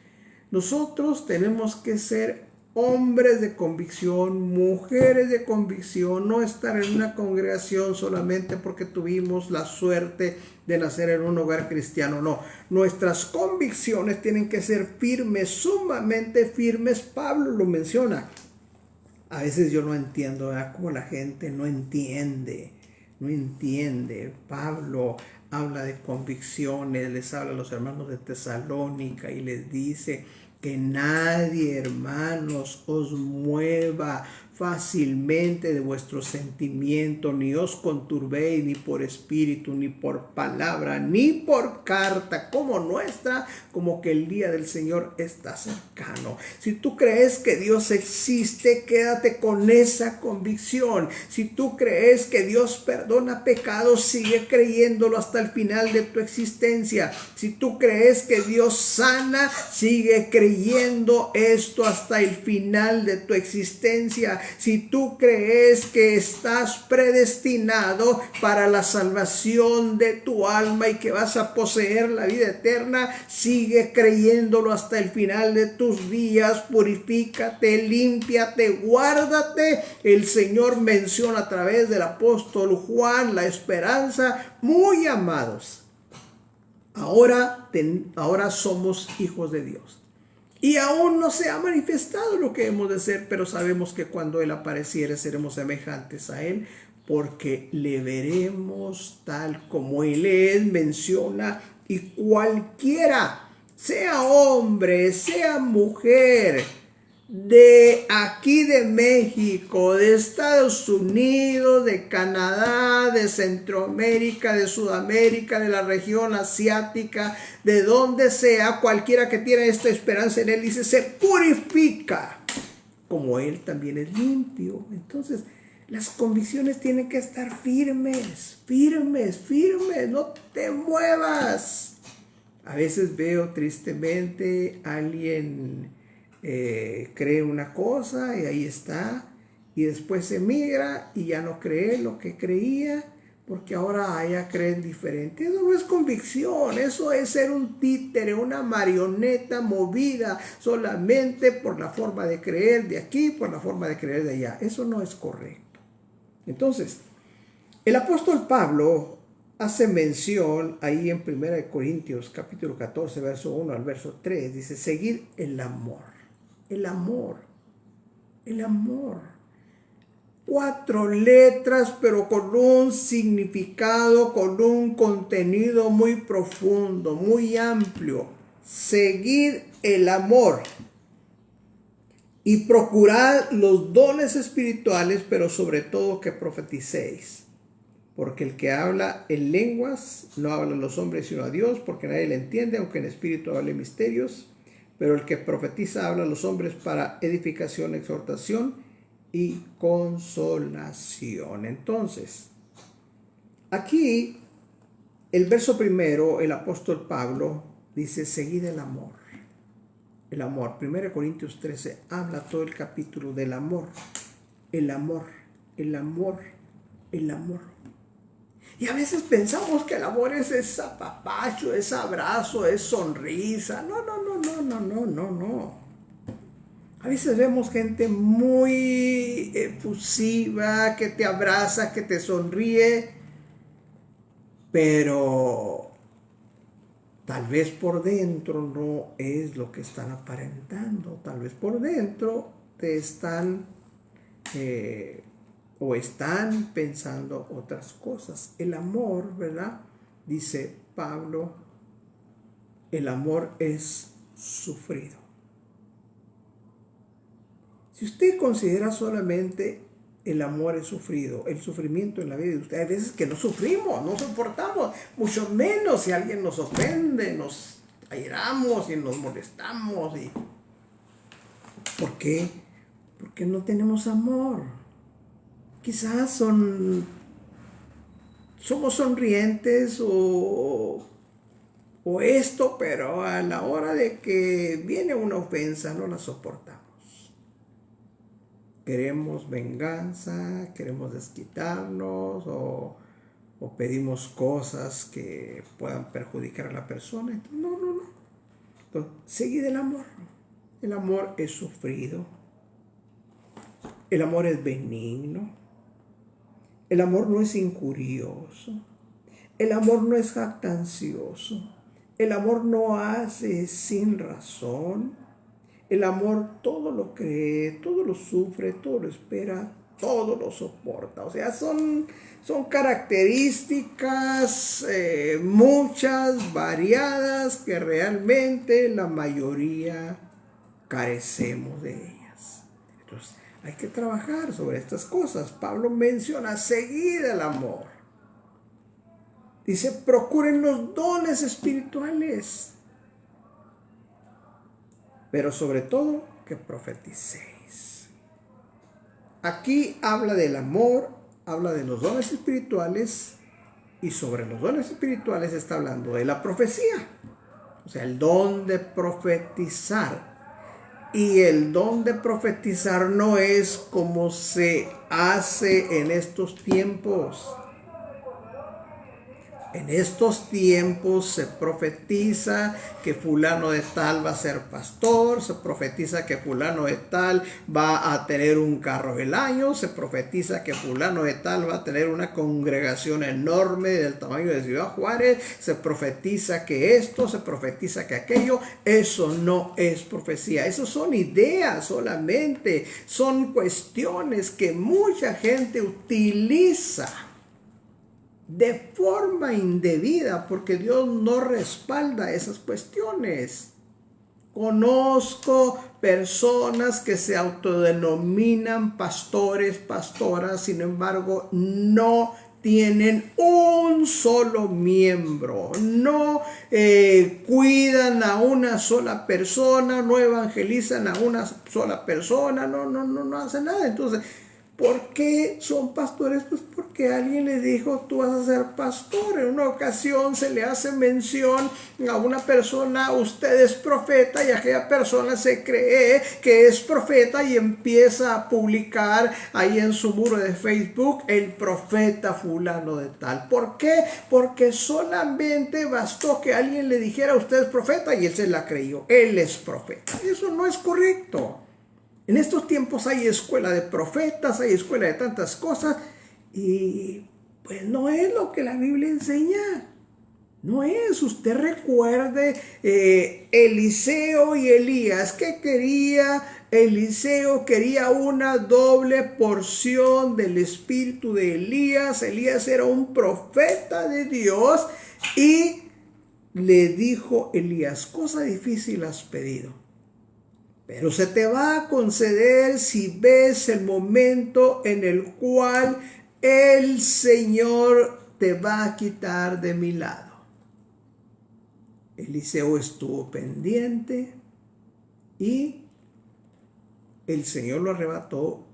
B: Nosotros tenemos que ser hombres de convicción, mujeres de convicción, no estar en una congregación solamente porque tuvimos la suerte de nacer en un hogar cristiano. No, nuestras convicciones tienen que ser firmes, sumamente firmes. Pablo lo menciona. A veces yo no entiendo, ¿verdad?, cómo la gente no entiende. Pablo habla de convicciones, les habla a los hermanos de Tesalónica y les dice que nadie, hermanos, os mueva fácilmente de vuestro sentimiento, ni os conturbéis ni por espíritu, ni por palabra, ni por carta como nuestra, como que el día del Señor está cercano. Si tú crees que Dios existe, quédate con esa convicción. Si tú crees que Dios perdona pecados, sigue creyéndolo hasta el final de tu existencia. Si tú crees que Dios sana, sigue creyendo esto hasta el final de tu existencia. Si tú crees que estás predestinado para la salvación de tu alma y que vas a poseer la vida eterna, sigue creyéndolo hasta el final de tus días. Purifícate, límpiate, guárdate. El Señor menciona a través del apóstol Juan la esperanza. Muy amados, ahora somos hijos de Dios. Y aún no se ha manifestado lo que hemos de ser, pero sabemos que cuando Él apareciere seremos semejantes a Él, porque le veremos tal como Él es. Menciona, y cualquiera, sea hombre, sea mujer, de aquí de México, de Estados Unidos, de Canadá, de Centroamérica, de Sudamérica, de la región asiática, de donde sea, cualquiera que tiene esta esperanza en Él, dice, se purifica como Él también es limpio. Entonces las convicciones tienen que estar firmes, no te muevas. A veces veo tristemente a alguien cree una cosa y ahí está, y después se migra y ya no cree lo que creía, porque ahora ya creen diferente. Eso no es convicción, eso es ser un títere, una marioneta movida solamente por la forma de creer de aquí, por la forma de creer de allá. Eso no es correcto. Entonces, el apóstol Pablo hace mención ahí en 1 Corintios capítulo 14, verso 1 al verso 3, dice, seguid el amor, el amor, el amor. 4 letras, pero con un significado, con un contenido muy profundo, muy amplio. Seguid el amor y procurad los dones espirituales, pero sobre todo que profeticéis. Porque el que habla en lenguas no habla a los hombres sino a Dios, porque nadie le entiende, aunque en espíritu hable misterios. Pero el que profetiza habla a los hombres para edificación, exhortación y consolación. Entonces, aquí el verso primero, el apóstol Pablo dice, seguid el amor. El amor. 1 Corintios 13 habla todo el capítulo del amor. El amor, el amor, el amor. Y a veces pensamos que el amor es ese apapacho, es abrazo, es sonrisa. No. A veces vemos gente muy efusiva, que te abraza, que te sonríe, pero tal vez por dentro no es lo que están aparentando. Tal vez por dentro te están o están pensando otras cosas. El amor, ¿verdad? Dice Pablo, el amor es sufrido. Si usted considera solamente el amor es sufrido, el sufrimiento en la vida de usted, hay veces que no sufrimos, no soportamos, mucho menos si alguien nos ofende, nos airamos y nos molestamos. ¿Por qué? Porque no tenemos amor. Quizás somos sonrientes o esto, pero a la hora de que viene una ofensa no la soportamos. Queremos venganza, queremos desquitarnos o pedimos cosas que puedan perjudicar a la persona. Entonces, no. Entonces, seguid el amor. El amor es sufrido. El amor es benigno. El amor no es injurioso. El amor no es jactancioso. El amor no hace sin razón. El amor todo lo cree, todo lo sufre, todo lo espera, todo lo soporta. O sea, son características muchas, variadas, que realmente la mayoría carecemos de ellas. Entonces, hay que trabajar sobre estas cosas. Pablo menciona seguir el amor. Dice, procuren los dones espirituales, pero sobre todo que profeticéis. Aquí habla del amor, habla de los dones espirituales, y sobre los dones espirituales está hablando de la profecía, o sea, el don de profetizar. Y el don de profetizar no es como se hace en estos tiempos. En estos tiempos se profetiza que fulano de tal va a ser pastor, se profetiza que fulano de tal va a tener un carro del año, se profetiza que fulano de tal va a tener una congregación enorme del tamaño de Ciudad Juárez, se profetiza que esto, se profetiza que aquello. Eso no es profecía, eso son ideas solamente, son cuestiones que mucha gente utiliza de forma indebida, porque Dios no respalda esas cuestiones. Conozco personas que se autodenominan pastores, pastoras, sin embargo, no tienen un solo miembro, no cuidan a una sola persona, no evangelizan a una sola persona, no hacen nada. Entonces, ¿Por qué son pastores? Pues porque alguien les dijo, tú vas a ser pastor. En una ocasión se le hace mención a una persona, usted es profeta, y aquella persona se cree que es profeta y empieza a publicar ahí en su muro de Facebook, el profeta fulano de tal. ¿Por qué? Porque solamente bastó que alguien le dijera, usted es profeta, y él se la creyó. Él es profeta. Eso no es correcto. En estos tiempos hay escuela de profetas, hay escuela de tantas cosas, y pues no es lo que la Biblia enseña. No es. Usted recuerde Eliseo y Elías. ¿Qué quería? Eliseo quería una doble porción del espíritu de Elías. Elías era un profeta de Dios, y le dijo Elías, cosa difícil has pedido, pero se te va a conceder si ves el momento en el cual el Señor te va a quitar de mi lado. Eliseo estuvo pendiente y el Señor lo arrebató.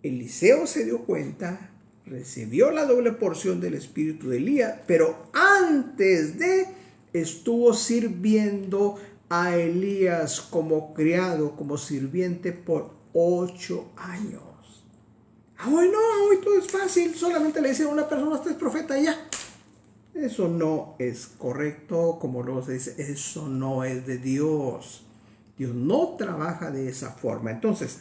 B: Eliseo se dio cuenta, recibió la doble porción del espíritu de Elías, pero antes de estuvo sirviendo a Elías como criado, como sirviente por 8 años. Hoy no, hoy todo es fácil, solamente le dicen a una persona, usted es profeta y ya. Eso no es correcto, como luego se dice, eso no es de Dios. Dios no trabaja de esa forma. Entonces,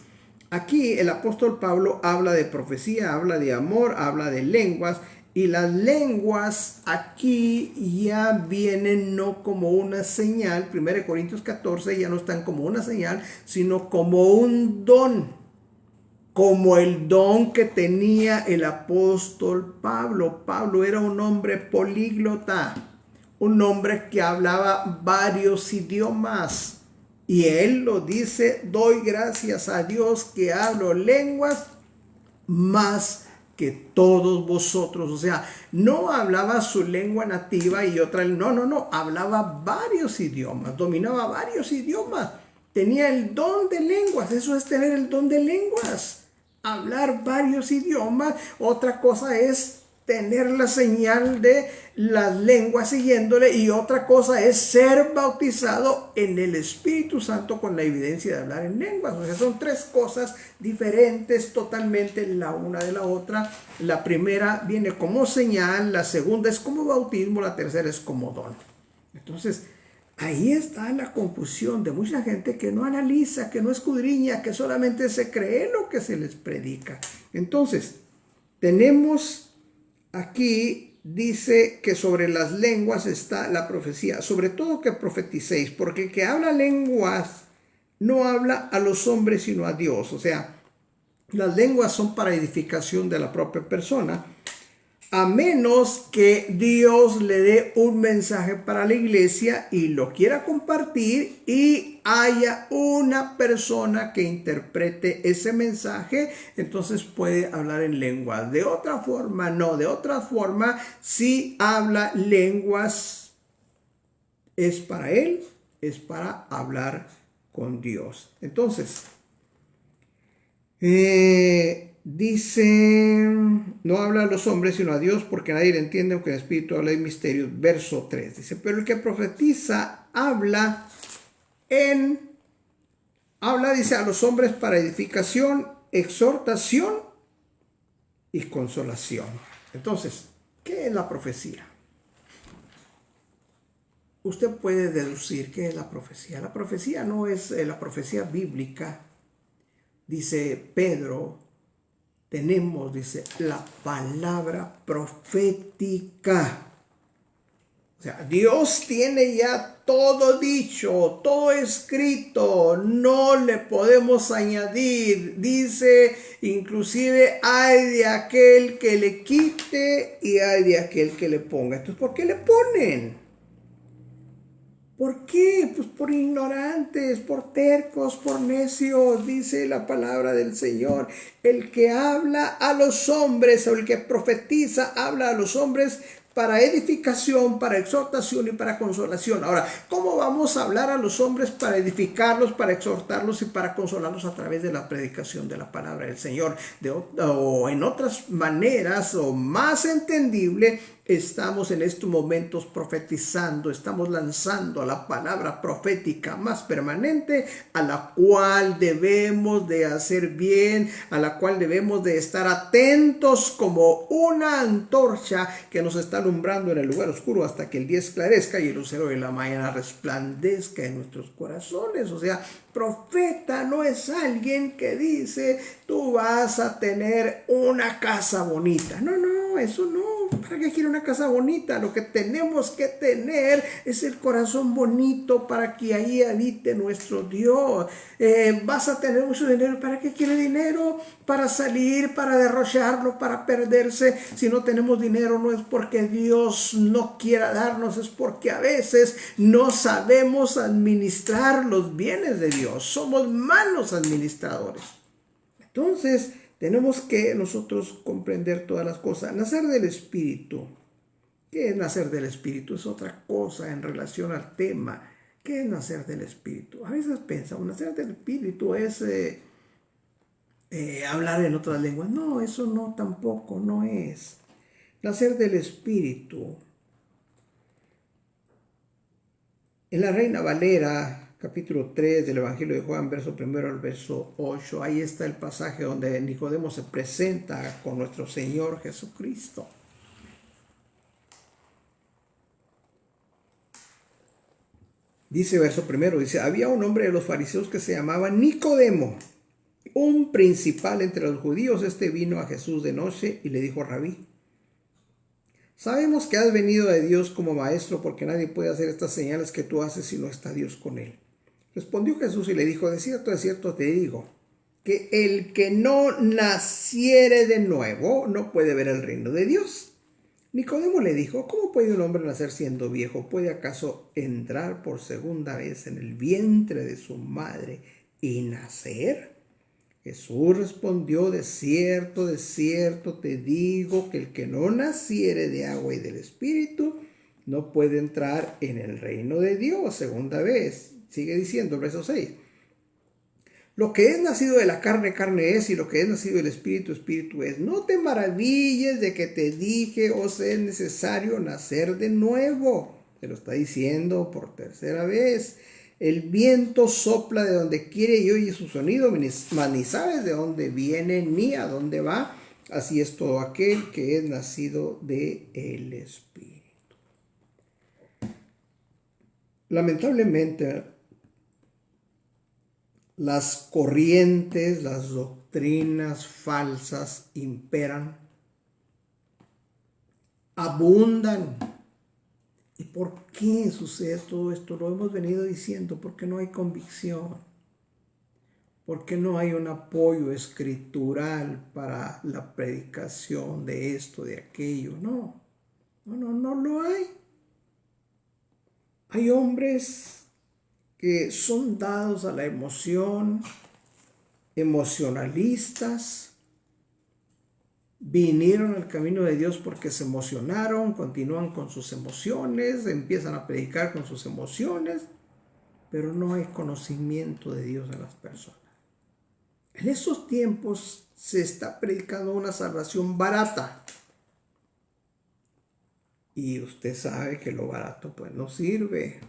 B: aquí el apóstol Pablo habla de profecía, habla de amor, habla de lenguas, y las lenguas aquí ya vienen no como una señal. 1 Corintios 14 ya no están como una señal, sino como un don. Como el don que tenía el apóstol Pablo. Pablo era un hombre políglota, un hombre que hablaba varios idiomas. Y él lo dice, doy gracias a Dios que hablo lenguas más que todos vosotros. O sea, no hablaba su lengua nativa y otra, no, hablaba varios idiomas, dominaba varios idiomas, tenía el don de lenguas. Eso es tener el don de lenguas, hablar varios idiomas. Otra cosa es tener la señal de las lenguas siguiéndole, y otra cosa es ser bautizado en el Espíritu Santo con la evidencia de hablar en lenguas. O sea, son tres cosas diferentes totalmente la una de la otra. La primera viene como señal, la segunda es como bautismo, la tercera es como don. Entonces, ahí está la confusión de mucha gente que no analiza, que no escudriña, que solamente se cree lo que se les predica. Entonces, tenemos aquí, dice que sobre las lenguas está la profecía, sobre todo que profeticéis, porque el que habla lenguas no habla a los hombres sino a Dios. O sea, las lenguas son para edificación de la propia persona, a menos que Dios le dé un mensaje para la iglesia y lo quiera compartir, y haya una persona que interprete ese mensaje, entonces puede hablar en lenguas. De otra forma, no. De otra forma, si habla lenguas, es para él, es para hablar con Dios. Entonces, dice, no habla a los hombres sino a Dios, porque nadie le entiende, aunque el Espíritu habla de misterios. Verso 3 dice, pero el que profetiza habla, dice, a los hombres para edificación, exhortación y consolación. Entonces, ¿qué es la profecía? Usted puede deducir qué es la profecía. La profecía no es la profecía bíblica. Dice Pedro, tenemos, dice, la palabra profética. O sea, Dios tiene ya todo dicho, todo escrito, no le podemos añadir. Dice, inclusive, hay de aquel que le quite y hay de aquel que le ponga. Entonces, ¿por qué le ponen? ¿Por qué? Pues por ignorantes, por tercos, por necios, dice la palabra del Señor. El que habla a los hombres, o el que profetiza habla a los hombres para edificación, para exhortación y para consolación. Ahora, ¿cómo vamos a hablar a los hombres para edificarlos, para exhortarlos y para consolarlos? A través de la predicación de la palabra del Señor. O en otras maneras, o más entendible, estamos en estos momentos profetizando, estamos lanzando la palabra profética más permanente, a la cual debemos de hacer bien, a la cual debemos de estar atentos como una antorcha que nos está alumbrando en el lugar oscuro hasta que el día esclarezca y el lucero de la mañana resplandezca en nuestros corazones. O sea, profeta no es alguien que dice, tú vas a tener una casa bonita. No, no, eso no. ¿Para qué quiere una casa bonita? Lo que tenemos que tener es el corazón bonito para que ahí habite nuestro Dios. Vas a tener mucho dinero. ¿Para qué quiere dinero? Para salir, para derrocharlo, para perderse. Si no tenemos dinero no es porque Dios no quiera darnos, es porque a veces no sabemos administrar los bienes de Dios. Somos malos administradores. Entonces, tenemos que nosotros comprender todas las cosas. Nacer del Espíritu. ¿Qué es nacer del Espíritu? Es otra cosa en relación al tema. ¿Qué es nacer del Espíritu? A veces pensamos, nacer del Espíritu es hablar en otras lenguas. No, eso no, tampoco, no es. Nacer del Espíritu. En la Reina Valera, capítulo 3 del Evangelio de Juan, verso 1 al verso 8, ahí está el pasaje donde Nicodemo se presenta con nuestro Señor Jesucristo. Dice verso 1, dice, había un hombre de los fariseos que se llamaba Nicodemo, un principal entre los judíos. Este vino a Jesús de noche y le dijo, Rabí, sabemos que has venido de Dios como maestro, porque nadie puede hacer estas señales que tú haces si no está Dios con él. Respondió Jesús y le dijo, de cierto te digo, que el que no naciere de nuevo no puede ver el reino de Dios. Nicodemo le dijo, ¿cómo puede un hombre nacer siendo viejo? ¿Puede acaso entrar por segunda vez en el vientre de su madre y nacer? Jesús respondió, de cierto te digo, que el que no naciere de agua y del Espíritu no puede entrar en el reino de Dios segunda vez. Sigue diciendo, verso 6. Lo que es nacido de la carne, carne es, y lo que es nacido del Espíritu, Espíritu es. No te maravilles de que te dije, os es necesario nacer de nuevo. Te lo está diciendo por tercera vez. El viento sopla de donde quiere y oye su sonido, mas ni sabes de dónde viene ni a dónde va. Así es todo aquel que es nacido del Espíritu. Lamentablemente, las corrientes, las doctrinas falsas imperan, abundan. ¿Y por qué sucede todo esto? Lo hemos venido diciendo, porque no hay convicción, porque no hay un apoyo escritural para la predicación de esto, de aquello. No lo hay. Hay hombres que son dados a la emoción, emocionalistas, vinieron al camino de Dios porque se emocionaron, continúan con sus emociones, empiezan a predicar con sus emociones, pero no hay conocimiento de Dios en las personas. En estos tiempos se está predicando una salvación barata. Y usted sabe que lo barato pues no sirve.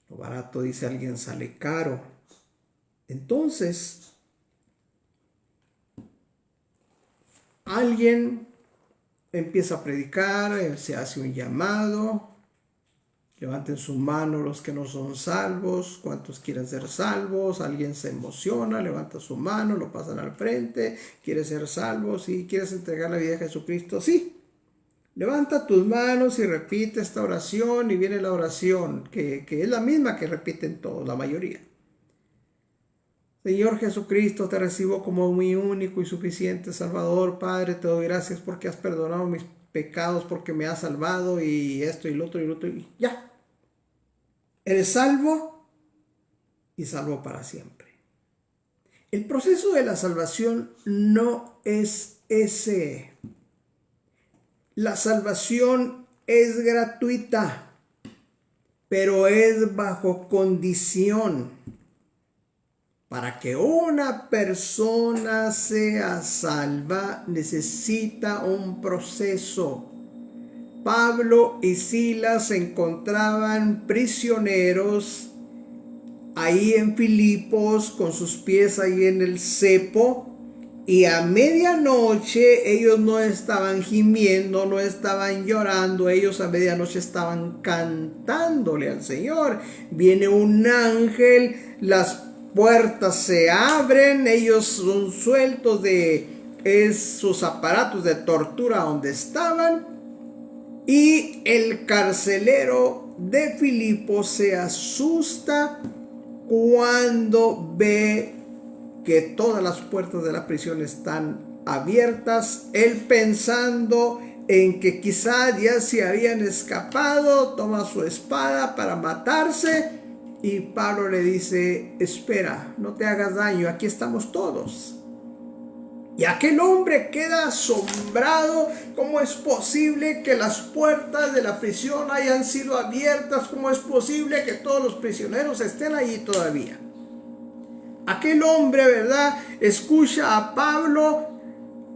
B: Lo barato, dice alguien, sale caro. Entonces, alguien empieza a predicar, se hace un llamado. Levanten su mano los que no son salvos. ¿Cuántos quieren ser salvos? Alguien se emociona, levanta su mano, lo pasan al frente. ¿Quieres ser salvo? ¿Sí? ¿Quieres entregar la vida a Jesucristo? Sí. Levanta tus manos y repite esta oración, y viene la oración, que es la misma que repiten todos, la mayoría. Señor Jesucristo, te recibo como mi único y suficiente Salvador. Padre, te doy gracias porque has perdonado mis pecados, porque me has salvado, y esto y lo otro y lo otro, y ya. Eres salvo y salvo para siempre. El proceso de la salvación no es ese. La salvación es gratuita, pero es bajo condición. Para que una persona sea salva, necesita un proceso. Pablo y Silas se encontraban prisioneros ahí en Filipos, con sus pies ahí en el cepo, y a medianoche ellos no estaban gimiendo, no estaban llorando, ellos a medianoche estaban cantándole al Señor. Viene un ángel, las puertas se abren, ellos son sueltos de sus aparatos de tortura donde estaban, y el carcelero de Filipos se asusta cuando ve que todas las puertas de la prisión están abiertas. Él, pensando en que quizá ya se habían escapado, toma su espada para matarse, y Pablo le dice: espera, no te hagas daño, aquí estamos todos. Y aquel hombre queda asombrado. ¿Cómo es posible que las puertas de la prisión hayan sido abiertas? ¿Cómo es posible que todos los prisioneros estén allí todavía? Aquel hombre, ¿verdad?, escucha a Pablo.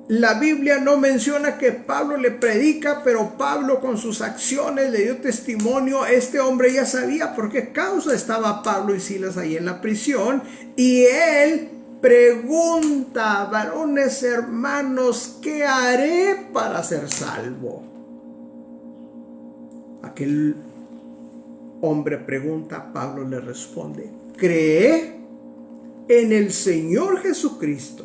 B: La Biblia no menciona que Pablo le predica, pero Pablo con sus acciones le dio testimonio. Este hombre ya sabía por qué causa estaba Pablo y Silas ahí en la prisión, y él pregunta: varones hermanos, ¿qué haré para ser salvo? Aquel hombre pregunta, Pablo le responde: cree en el Señor Jesucristo,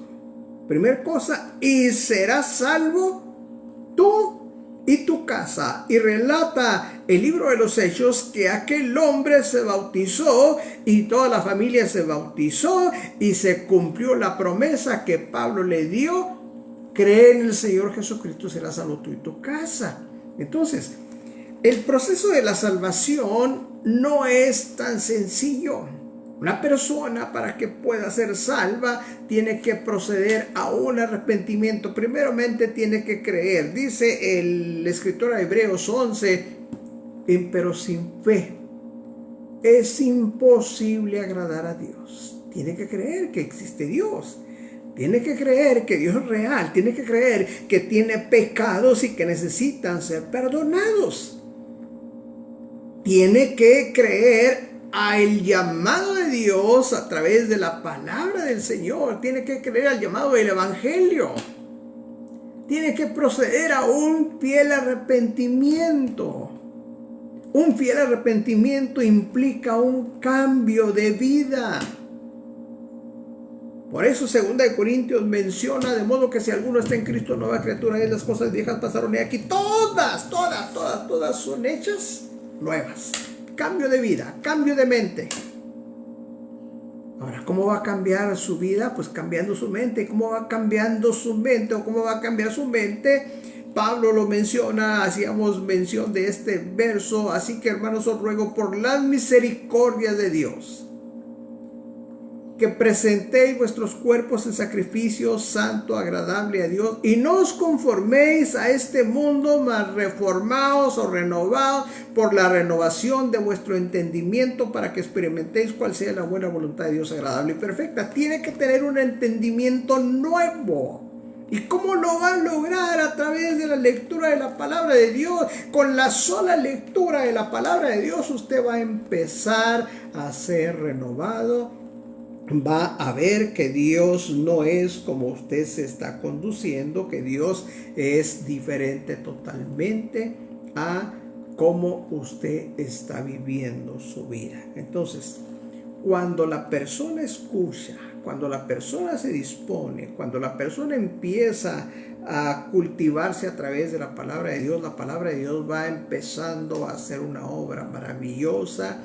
B: primer cosa, y serás salvo tú y tu casa. Y relata el libro de los Hechos que aquel hombre se bautizó y toda la familia se bautizó, y se cumplió la promesa que Pablo le dio: cree en el Señor Jesucristo, serás salvo tú y tu casa. Entonces, el proceso de la salvación no es tan sencillo. Una persona, para que pueda ser salva, tiene que proceder a un arrepentimiento. Primeramente tiene que creer. Dice el escritor a Hebreos 11: pero sin fe es imposible agradar a Dios. Tiene que creer que existe Dios. Tiene que creer que Dios es real. Tiene que creer que tiene pecados y que necesitan ser perdonados. Tiene que creer al llamado de Dios a través de la palabra del Señor. Tiene que creer al llamado del Evangelio. Tiene que proceder a un fiel arrepentimiento. Un fiel arrepentimiento implica un cambio de vida. Por eso 2 Corintios menciona: de modo que si alguno está en Cristo, nueva criatura es, las cosas viejas pasaron, y aquí todas son hechas nuevas. Cambio de vida, cambio de mente. Ahora, ¿cómo va a cambiar su vida? Pues cambiando su mente. ¿Cómo va cambiando su mente o cómo va a cambiar su mente? Pablo lo menciona, hacíamos mención de este verso: así que, hermanos, os ruego por las misericordias de Dios que presentéis vuestros cuerpos en sacrificio santo, agradable a Dios, y no os conforméis a este mundo, mas reformaos o renovaos por la renovación de vuestro entendimiento, para que experimentéis cuál sea la buena voluntad de Dios, agradable y perfecta. Tiene que tener un entendimiento nuevo. ¿Y cómo lo va a lograr? A través de la lectura de la palabra de Dios. Con la sola lectura de la palabra de Dios, usted va a empezar a ser renovado. Va a ver que Dios no es como usted se está conduciendo, que Dios es diferente totalmente a cómo usted está viviendo su vida. Entonces, cuando la persona escucha, cuando la persona se dispone, cuando la persona empieza a cultivarse a través de la palabra de Dios, la palabra de Dios va empezando a hacer una obra maravillosa.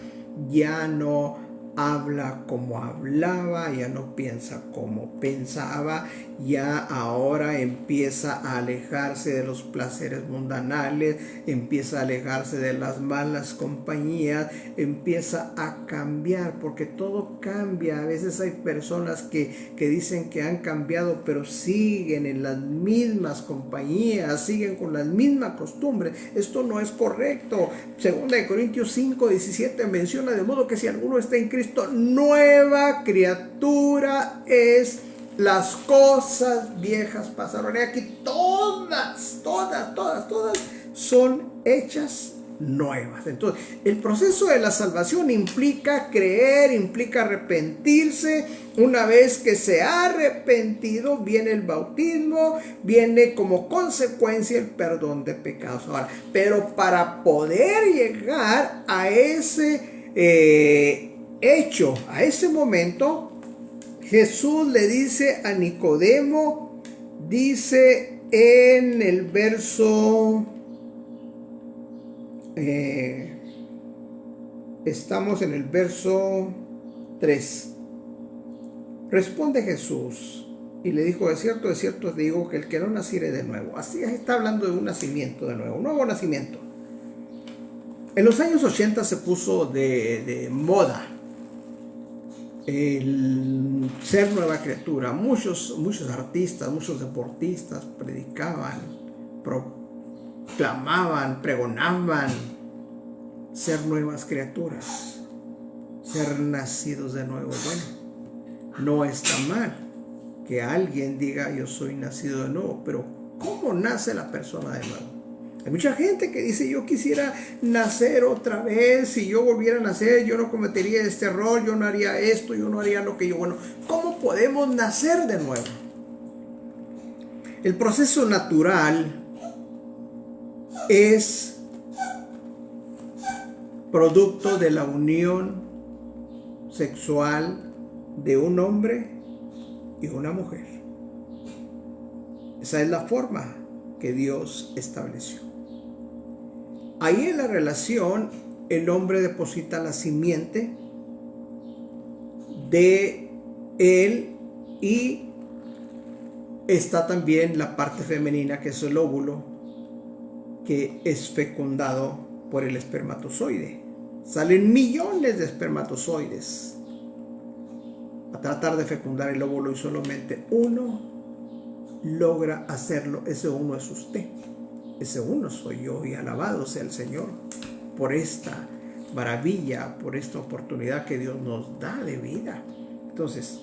B: Ya no habla como hablaba, ya no piensa como pensaba, ya ahora empieza a alejarse de los placeres mundanales, empieza a alejarse de las malas compañías, empieza a cambiar, porque todo cambia. A veces hay personas que dicen que han cambiado, pero siguen en las mismas compañías, siguen con las mismas costumbres. Esto no es correcto. 2 Corintios 5:17 menciona: de modo que si alguno está en Cristo, nueva criatura es, las cosas viejas pasaron. Y aquí todas son hechas nuevas. Entonces, el proceso de la salvación implica creer, implica arrepentirse. Una vez que se ha arrepentido, viene el bautismo, viene como consecuencia el perdón de pecados. Ahora, pero para poder llegar a ese hecho, a ese momento, Jesús le dice a Nicodemo, dice en el verso, estamos en el verso 3. Responde Jesús y le dijo: de cierto os digo que el que no naciere de nuevo. Así está hablando de un nacimiento de nuevo, un nuevo nacimiento. En los años 80 se puso de moda el ser nueva criatura. Muchos artistas, muchos deportistas predicaban, proclamaban, pregonaban ser nuevas criaturas, ser nacidos de nuevo. Bueno, no está mal que alguien diga: yo soy nacido de nuevo, pero ¿cómo nace la persona de nuevo? Hay mucha gente que dice: yo quisiera nacer otra vez, si yo volviera a nacer yo no cometería este error, yo no haría esto, yo no haría lo que yo. Bueno, ¿cómo podemos nacer de nuevo? El proceso natural es producto de la unión sexual de un hombre y una mujer. Esa es la forma que Dios estableció. Ahí en la relación, el hombre deposita la simiente de él, y está también la parte femenina, que es el óvulo, que es fecundado por el espermatozoide. Salen millones de espermatozoides a tratar de fecundar el óvulo, y solamente uno logra hacerlo. Ese uno es usted. Ese uno soy yo, y alabado sea el Señor por esta maravilla, por esta oportunidad que Dios nos da de vida. Entonces,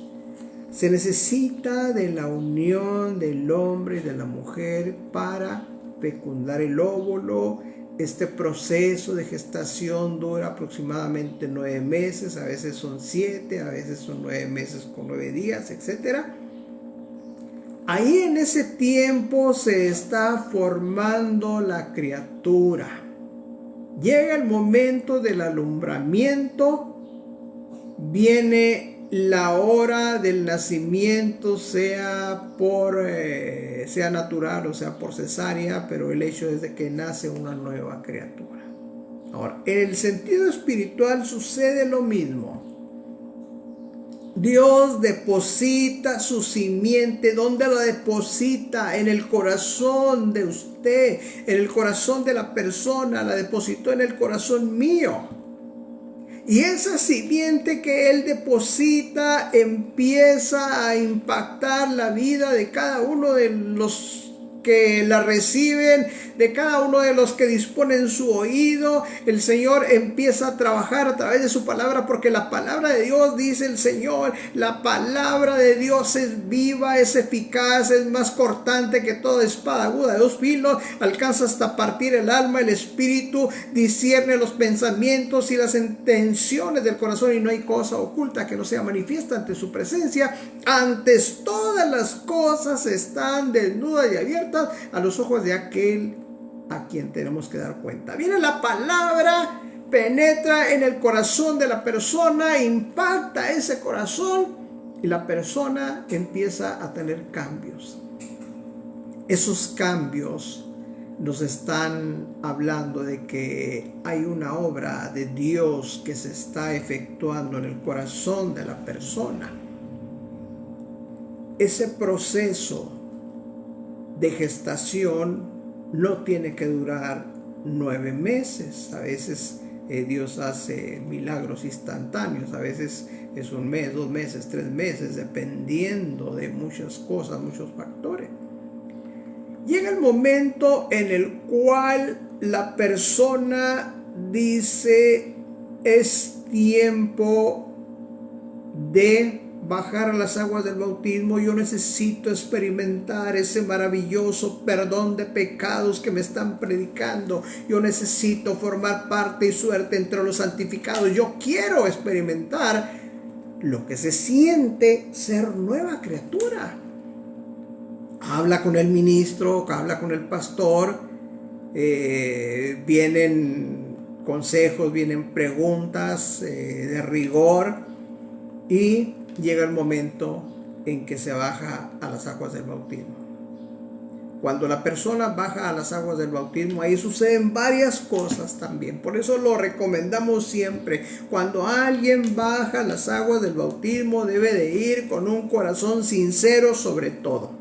B: se necesita de la unión del hombre y de la mujer para fecundar el óvulo. Este proceso de gestación dura aproximadamente 9 meses, a veces son 7, a veces son 9 meses con 9 días, etcétera. Ahí en ese tiempo se está formando la criatura. Llega el momento del alumbramiento, viene la hora del nacimiento, sea natural o sea por cesárea, pero el hecho es de que nace una nueva criatura. Ahora, en el sentido espiritual sucede lo mismo. Dios deposita su simiente. ¿Dónde lo deposita? En el corazón de usted, en el corazón de la persona. La depositó en el corazón mío. Y esa simiente que Él deposita empieza a impactar la vida de cada uno de los que la reciben, de cada uno de los que disponen su oído. El Señor empieza a trabajar a través de su palabra, porque la palabra de Dios, dice el Señor, la palabra de Dios es viva, es eficaz, es más cortante que toda espada aguda de 2 filos, alcanza hasta partir el alma, el espíritu, discierne los pensamientos y las intenciones del corazón, y no hay cosa oculta que no sea manifiesta ante su presencia. Antes todas las cosas están desnudas y abiertas a los ojos de aquel a quien tenemos que dar cuenta. Viene la palabra, penetra en el corazón de la persona, impacta ese corazón, y la persona empieza a tener cambios. Esos cambios nos están hablando de que hay una obra de Dios que se está efectuando en el corazón de la persona. Ese proceso de gestación no tiene que durar 9 meses. A veces Dios hace milagros instantáneos, a veces es 1 mes, 2 meses, 3 meses, dependiendo de muchas cosas, muchos factores. Llega el momento en el cual la persona dice: es tiempo de bajar a las aguas del bautismo, yo necesito experimentar ese maravilloso perdón de pecados que me están predicando, yo necesito formar parte y suerte entre los santificados, yo quiero experimentar lo que se siente ser nueva criatura. Habla con el ministro, habla con el pastor, vienen consejos, vienen preguntas de rigor, y llega el momento en que se baja a las aguas del bautismo. Cuando la persona baja a las aguas del bautismo, ahí suceden varias cosas también. Por eso lo recomendamos siempre. Cuando alguien baja a las aguas del bautismo, debe de ir con un corazón sincero sobre todo.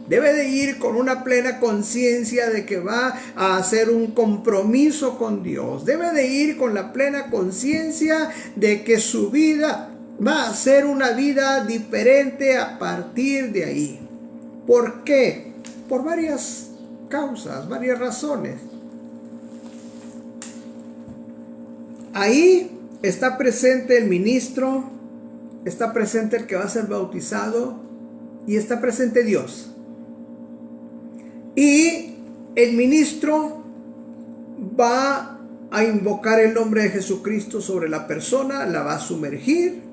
B: Debe de ir con una plena conciencia de que va a hacer un compromiso con Dios. Debe de ir con la plena conciencia de que su vida va a ser una vida diferente a partir de ahí. ¿Por qué? Por varias causas, varias razones. Ahí está presente el ministro, está presente el que va a ser bautizado y está presente Dios. Y el ministro va a invocar el nombre de Jesucristo sobre la persona, la va a sumergir.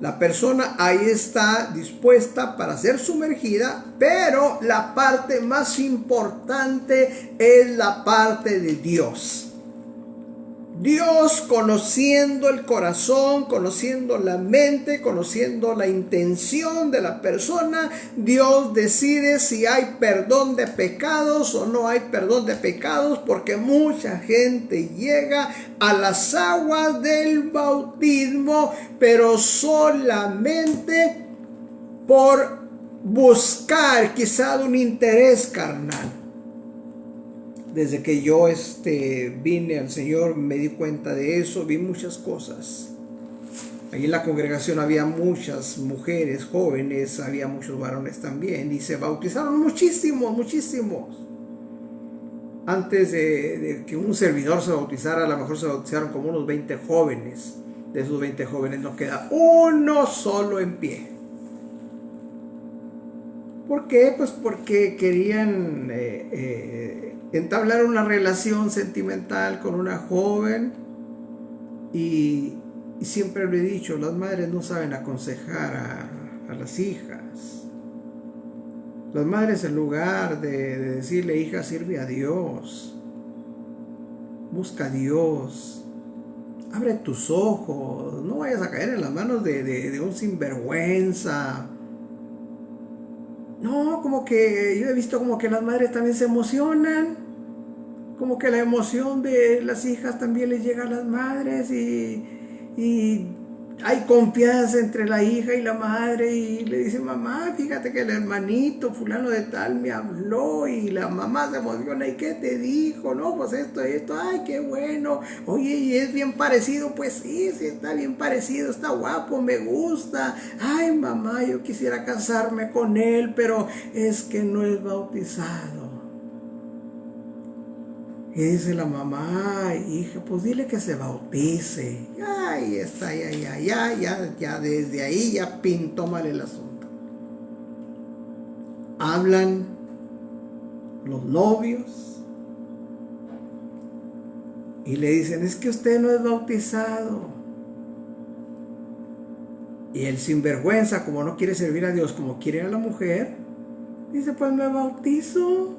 B: La persona ahí está dispuesta para ser sumergida, pero la parte más importante es la parte de Dios. Dios, conociendo el corazón, conociendo la mente, conociendo la intención de la persona, Dios decide si hay perdón de pecados o no hay perdón de pecados, porque mucha gente llega a las aguas del bautismo, pero solamente por buscar quizá un interés carnal. Desde que yo vine al Señor me di cuenta de eso, vi muchas cosas. Allí en la congregación había muchas mujeres jóvenes, había muchos varones también, y se bautizaron muchísimos. Antes de que un servidor se bautizara, a lo mejor se bautizaron como unos 20 jóvenes. De esos 20 jóvenes no queda uno solo en pie. ¿Por qué? Pues porque querían entablar una relación sentimental con una joven, y siempre lo he dicho, las madres no saben aconsejar a las hijas. Las madres, en lugar de decirle: hija, sirve a Dios, busca a Dios, abre tus ojos, no vayas a caer en las manos de un sinvergüenza. No, como que yo he visto como que las madres también se emocionan, como que la emoción de las hijas también les llega a las madres, y hay confianza entre la hija y la madre, y le dice: mamá, fíjate que el hermanito fulano de tal me habló, y la mamá se emociona: ¿y qué te dijo? No, pues esto, ay, qué bueno. Oye, ¿y es bien parecido? Pues sí, está bien parecido, está guapo, me gusta. Ay, mamá, yo quisiera casarme con él, pero es que no es bautizado. Y dice la mamá: hija, pues dile que se bautice. Ahí está, ya desde ahí ya pintó mal el asunto. Hablan los novios y le dicen: es que usted no es bautizado. Y el sinvergüenza, como no quiere servir a Dios, como quiere a la mujer, dice: pues me bautizo.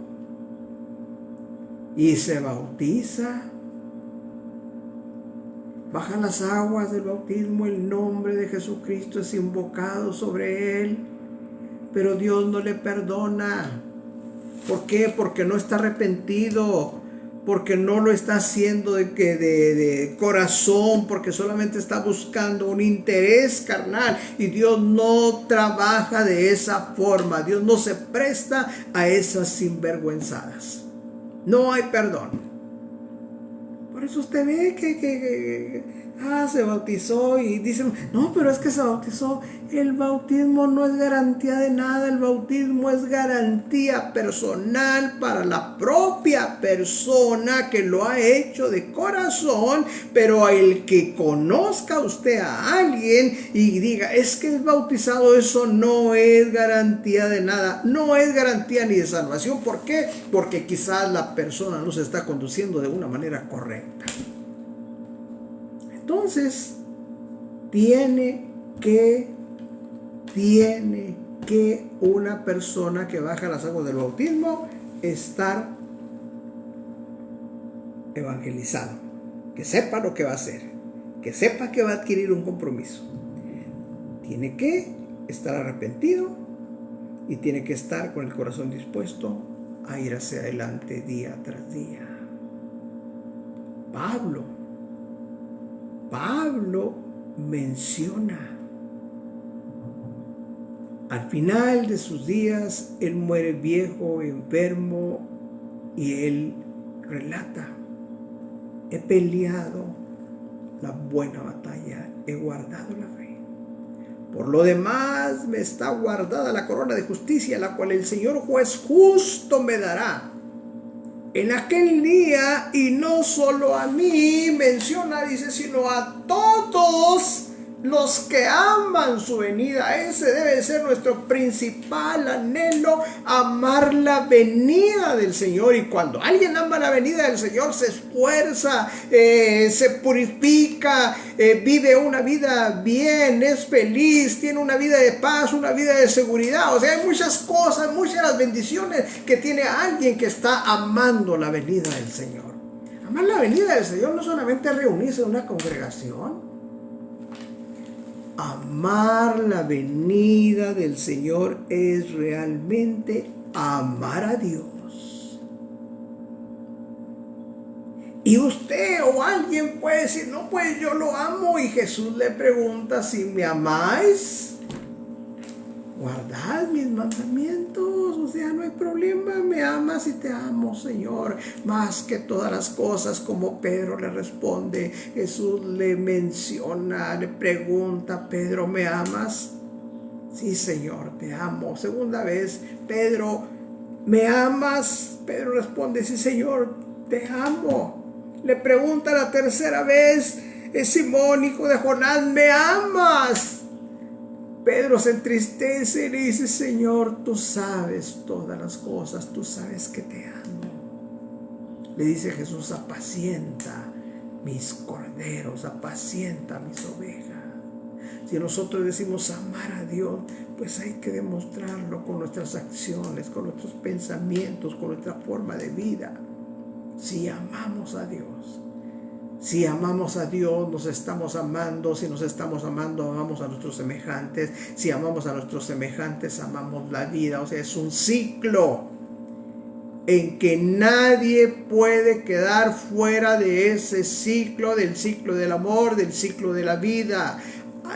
B: Y se bautiza. Bajan las aguas del bautismo, el nombre de Jesucristo es invocado sobre él, pero Dios no le perdona. ¿Por qué? Porque no está arrepentido, porque no lo está haciendo de corazón, porque solamente está buscando un interés carnal, y Dios no trabaja de esa forma. Dios no se presta a esas sinvergüenzadas. No hay perdón. Por eso usted ve que se bautizó y dicen, no, pero es que se bautizó. El bautismo no es garantía de nada. El bautismo es garantía personal para la propia persona que lo ha hecho de corazón. Pero el que conozca usted a alguien y diga, es que es bautizado, eso no es garantía de nada. No es garantía ni de salvación. ¿Por qué? Porque quizás la persona no se está conduciendo de una manera correcta. Entonces, tiene que una persona que baja las aguas del bautismo estar evangelizado, que sepa lo que va a hacer, que sepa que va a adquirir un compromiso. Tiene que estar arrepentido y tiene que estar con el corazón dispuesto a ir hacia adelante día tras día. Pablo menciona, al final de sus días, él muere viejo, enfermo, y él relata, he peleado la buena batalla, he guardado la fe. Por lo demás me está guardada la corona de justicia, la cual el Señor juez justo me dará en aquel día, y no solo a mí, menciona, dice, sino a todos los que aman su venida. Ese debe ser nuestro principal anhelo, amar la venida del Señor. Y cuando alguien ama la venida del Señor, se esfuerza, se purifica, vive una vida bien, es feliz, tiene una vida de paz, una vida de seguridad. O sea, hay muchas cosas, muchas de las bendiciones que tiene alguien que está amando la venida del Señor. Amar la venida del Señor no solamente reunirse en una congregación. Amar la venida del Señor es realmente amar a Dios. Y usted o alguien puede decir, no, pues yo lo amo. Y Jesús le pregunta, si me amáis, guardad mis mandamientos. O sea, no hay problema, me amas y te amo, Señor, más que todas las cosas. Como Pedro le responde, Jesús le menciona, le pregunta, Pedro, ¿me amas? Sí, Señor, te amo. Segunda vez, Pedro, ¿me amas? Pedro responde, sí, Señor, te amo. Le pregunta la tercera vez, Simón, hijo de Jonás, ¿me amas? Pedro se entristece y le dice, Señor, tú sabes todas las cosas, tú sabes que te amo. Le dice Jesús, apacienta mis corderos, apacienta mis ovejas. Si nosotros decimos amar a Dios, pues hay que demostrarlo con nuestras acciones, con nuestros pensamientos, con nuestra forma de vida. Si amamos a Dios, si amamos a Dios, nos estamos amando. Si nos estamos amando, amamos a nuestros semejantes. Si amamos a nuestros semejantes, amamos la vida. O sea, es un ciclo en que nadie puede quedar fuera de ese ciclo, del ciclo del amor, del ciclo de la vida.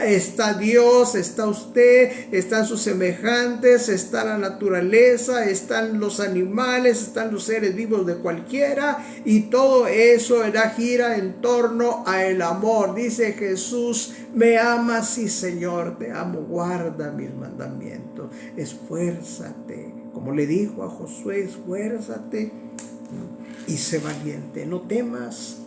B: Está Dios, está usted, están sus semejantes, está la naturaleza, están los animales, están los seres vivos de cualquiera, y todo eso gira en torno al amor. Dice Jesús, ¿me amas? Sí, Señor, te amo, guarda mis mandamientos, esfuérzate. Como le dijo a Josué, esfuérzate y sé valiente, no temas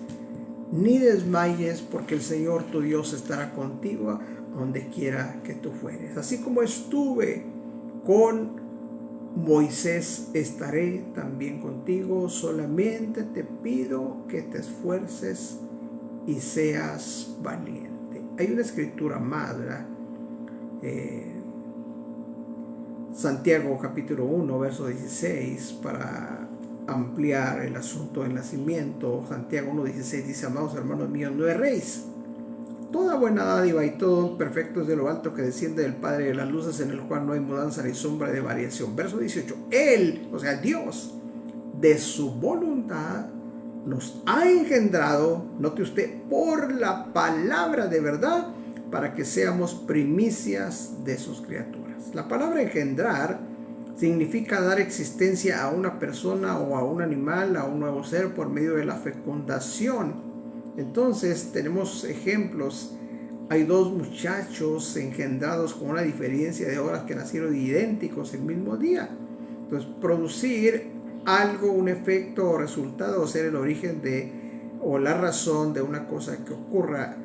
B: ni desmayes, porque el Señor tu Dios estará contigo a donde quiera que tú fueres. Así como estuve con Moisés, estaré también contigo. Solamente te pido que te esfuerces y seas valiente. Hay una escritura más, ¿verdad? Santiago capítulo 1, verso 16, para ampliar el asunto del nacimiento. Santiago 1:16 dice, amados hermanos míos, no erréis, Toda buena dádiva y todo don perfecto es de lo alto que desciende del Padre de las luces, en el cual no hay mudanza ni sombra de variación. Verso 18. Él, o sea, Dios, de su voluntad nos ha engendrado, note usted, por la palabra de verdad, para que seamos primicias de sus criaturas. La palabra engendrar significa dar existencia a una persona o a un animal, a un nuevo ser, por medio de la fecundación. Entonces tenemos ejemplos. Hay dos muchachos engendrados con una diferencia de horas que nacieron idénticos el mismo día. Entonces, producir algo, un efecto o resultado, o ser el origen de o la razón de una cosa que ocurra.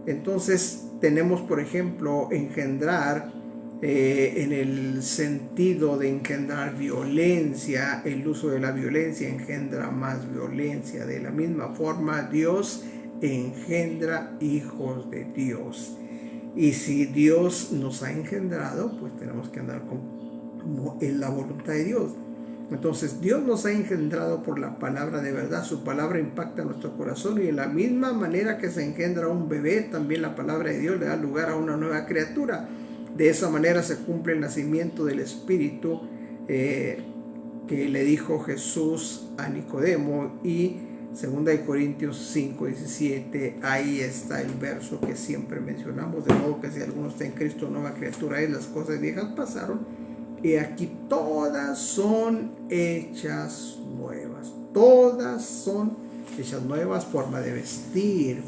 B: Entonces tenemos, por ejemplo, engendrar en el sentido de engendrar violencia. El uso de la violencia engendra más violencia. De la misma forma, Dios engendra hijos de Dios. Y si Dios nos ha engendrado, pues tenemos que andar como en la voluntad de Dios. Entonces Dios nos ha engendrado por la palabra de verdad. Su palabra impacta nuestro corazón, y de la misma manera que se engendra un bebé, también la palabra de Dios le da lugar a una nueva criatura. De esa manera se cumple el nacimiento del Espíritu que le dijo Jesús a Nicodemo, y 2 Corintios 5:17, ahí está el verso que siempre mencionamos, de modo que si alguno está en Cristo, nueva criatura es, las cosas viejas pasaron, y aquí todas son hechas nuevas. Todas son hechas nuevas. Forma de vestir,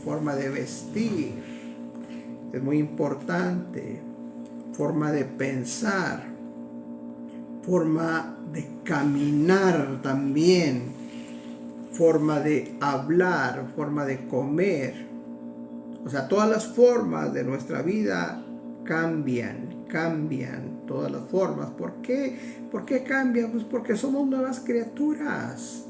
B: es muy importante. Forma de pensar, forma de caminar también, forma de hablar, forma de comer. O sea, todas las formas de nuestra vida cambian todas las formas. ¿Por qué? ¿Por qué cambian? Pues porque somos nuevas criaturas.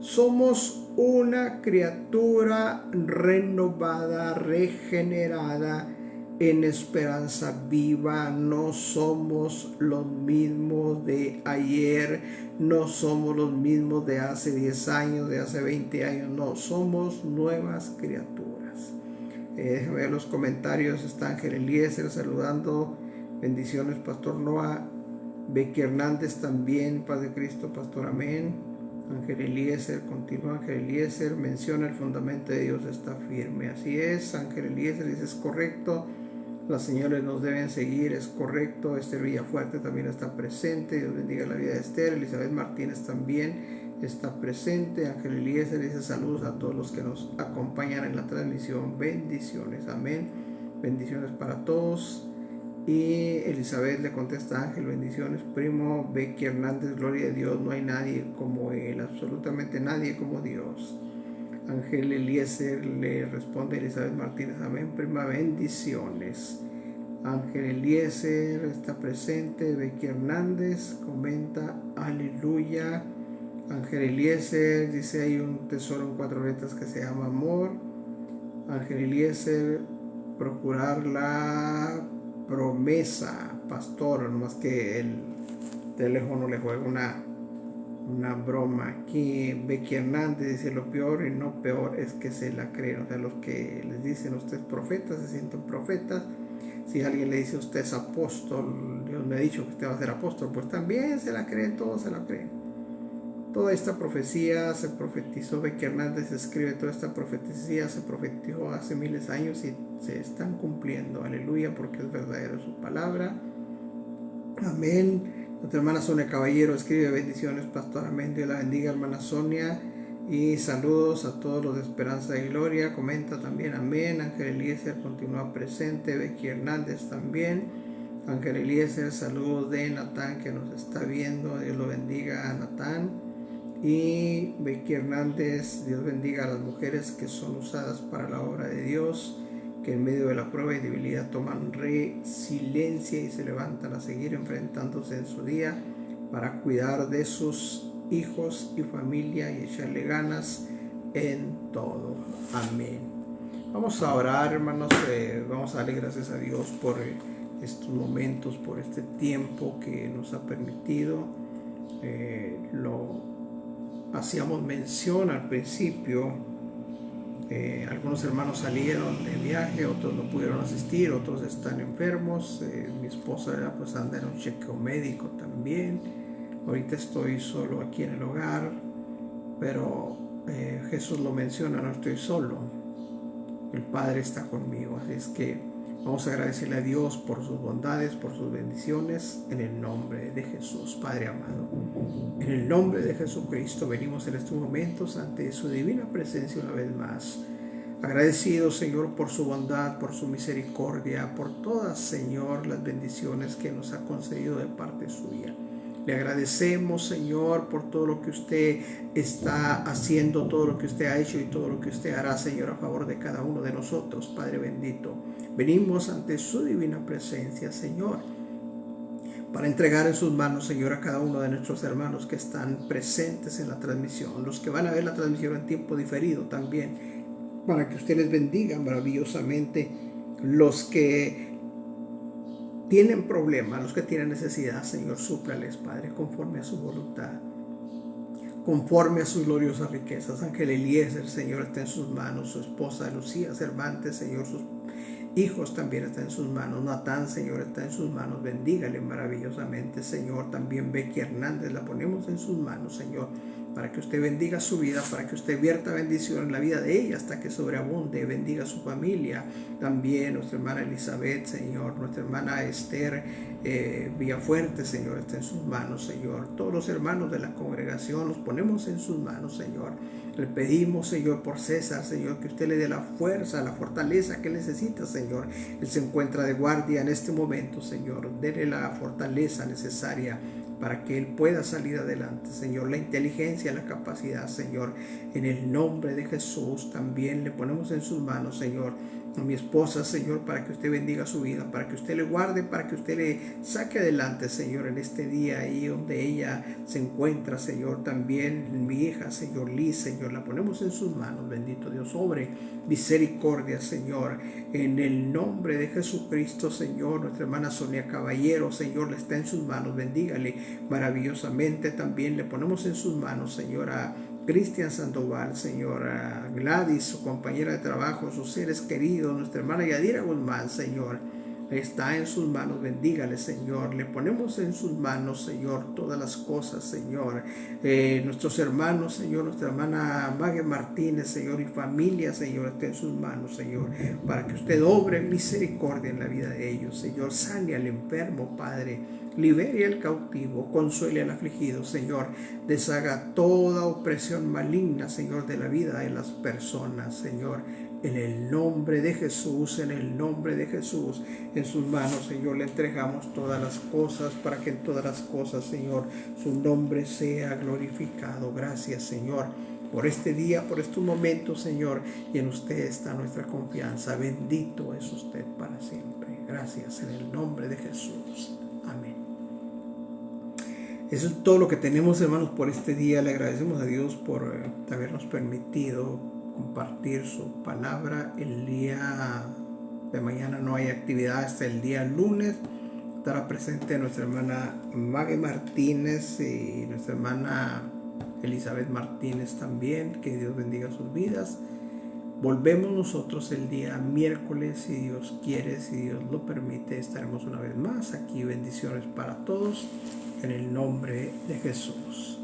B: Somos una criatura renovada, regenerada, en esperanza viva. No somos los mismos de ayer, no somos los mismos de hace 10 años, de hace 20 años, no, somos nuevas criaturas. Déjame ver los comentarios. Está Ángel Eliezer saludando, bendiciones Pastor Noah. Becky Hernández también, paz de Cristo Pastor, amén. Ángel Eliezer, continúa Ángel Eliezer, menciona el fundamento de Dios está firme. Así es, Ángel Eliezer dice, es correcto, las señales nos deben seguir, es correcto. Esther Villafuerte también está presente, Dios bendiga la vida de Esther. Elizabeth Martínez también está presente. Ángel Eliezer dice, saludos a todos los que nos acompañan en la transmisión, bendiciones, amén, bendiciones para todos. Y Elizabeth le contesta a Ángel, bendiciones primo. Becky Hernández, gloria a Dios, no hay nadie como él, absolutamente nadie como Dios. Ángel Eliezer le responde a Elizabeth Martínez, amén prima, bendiciones. Ángel Eliezer está presente. Becky Hernández comenta, aleluya. Ángel Eliezer dice, hay un tesoro en 4 letras que se llama amor. Ángel Eliezer, procurar la promesa, pastor, nomás que el teléfono le juega una broma aquí. Becky Hernández dice, lo peor y no peor es que se la creen. O sea, los que les dicen usted es profeta se sienten profetas. Si alguien le dice usted es apóstol, Dios me ha dicho que usted va a ser apóstol, pues también se la creen, todos se la creen. Toda esta profecía se profetizó, Becky Hernández escribe, toda esta profecía se profetizó hace miles de años y se están cumpliendo, aleluya, porque es verdadera su palabra, amén. Nuestra hermana Sonia Caballero escribe, bendiciones pastor, amén, Dios la bendiga hermana Sonia, y saludos a todos los de Esperanza y Gloria, comenta también, amén. Ángel Eliezer continúa presente, Becky Hernández también. Ángel Eliezer, saludos de Natán que nos está viendo, Dios lo bendiga a Natán. Y Becky Hernández, Dios bendiga a las mujeres que son usadas para la obra de Dios, que en medio de la prueba y debilidad toman resiliencia y se levantan a seguir enfrentándose en su día para cuidar de sus hijos y familia y echarle ganas en todo, amén. Vamos a orar, hermanos, vamos a darle gracias a Dios por estos momentos, por este tiempo que nos ha permitido. Lo hacíamos mención al principio Algunos hermanos salieron de viaje, otros no pudieron asistir, otros están enfermos. Mi esposa pues anda en un chequeo médico también. Ahorita estoy solo aquí en el hogar, pero Jesús lo menciona, no estoy solo. El Padre está conmigo, así es que vamos a agradecerle a Dios por sus bondades, por sus bendiciones, en el nombre de Jesús. Padre amado, en el nombre de Jesucristo venimos en estos momentos ante su divina presencia una vez más. Agradecidos, Señor, por su bondad, por su misericordia, por todas, Señor, las bendiciones que nos ha concedido de parte suya. Le agradecemos, Señor, por todo lo que usted está haciendo, todo lo que usted ha hecho y todo lo que usted hará, Señor, a favor de cada uno de nosotros, Padre bendito. Venimos ante su divina presencia, Señor, para entregar en sus manos, Señor, a cada uno de nuestros hermanos que están presentes en la transmisión, los que van a ver la transmisión en tiempo diferido también, para que usted les bendiga maravillosamente. Los que tienen problemas, los que tienen necesidad, Señor, súplales, Padre, conforme a su voluntad, conforme a sus gloriosas riquezas. Ángel Eliezer, Señor, está en sus manos. Su esposa Lucía Cervantes, Señor, sus hijos también están en sus manos. Natán, Señor, está en sus manos. Bendígale maravillosamente, Señor. También Becky Hernández la ponemos en sus manos, Señor, para que usted bendiga su vida, para que usted vierta bendición en la vida de ella hasta que sobreabunde. Bendiga a su familia. También nuestra hermana Elizabeth, Señor, nuestra hermana Esther Villafuerte, Señor, está en sus manos, Señor. Todos los hermanos de la congregación los ponemos en sus manos, Señor. Le pedimos, Señor, por César, Señor, que usted le dé la fuerza, la fortaleza que necesita, Señor. Él se encuentra de guardia en este momento, Señor. Dele la fortaleza necesaria para que él pueda salir adelante, Señor. La inteligencia, la capacidad, Señor. En el nombre de Jesús también le ponemos en sus manos, Señor, a mi esposa, Señor, para que usted bendiga su vida, para que usted le guarde, para que usted le saque adelante, Señor, en este día ahí donde ella se encuentra, Señor. También mi hija, Señor, Liz, Señor, la ponemos en sus manos. Bendito Dios, obre misericordia, Señor, en el nombre de Jesucristo, Señor. Nuestra hermana Sonia Caballero, Señor, le está en sus manos. Bendígale maravillosamente. También le ponemos en sus manos, Señor, a Cristian Sandoval, Señor, Gladys, su compañera de trabajo, sus seres queridos, nuestra hermana Yadira Guzmán, Señor, está en sus manos. Bendígale, Señor. Le ponemos en sus manos, Señor, todas las cosas, Señor. Nuestros hermanos, Señor, nuestra hermana Mague Martínez, Señor, y familia, Señor, está en sus manos, Señor, para que usted obre misericordia en la vida de ellos, Señor. Sane al enfermo, Padre. Libere al cautivo, consuele al afligido, Señor. Deshaga toda opresión maligna, Señor, de la vida de las personas, Señor. En el nombre de Jesús, en el nombre de Jesús, en sus manos, Señor, le entregamos todas las cosas, para que en todas las cosas, Señor, su nombre sea glorificado. Gracias, Señor, por este día, por estos momentos, Señor, y en usted está nuestra confianza. Bendito es usted para siempre. Gracias, en el nombre de Jesús. Amén. Eso es todo lo que tenemos, hermanos, por este día. Le agradecemos a Dios por habernos permitido compartir su palabra. El día de mañana no hay actividad hasta el día lunes. Estará presente nuestra hermana Mague Martínez y nuestra hermana Elizabeth Martínez también. Que Dios bendiga sus vidas. Volvemos nosotros el día miércoles, si Dios quiere, si Dios lo permite. Estaremos una vez más aquí. Bendiciones para todos en el nombre de Jesús.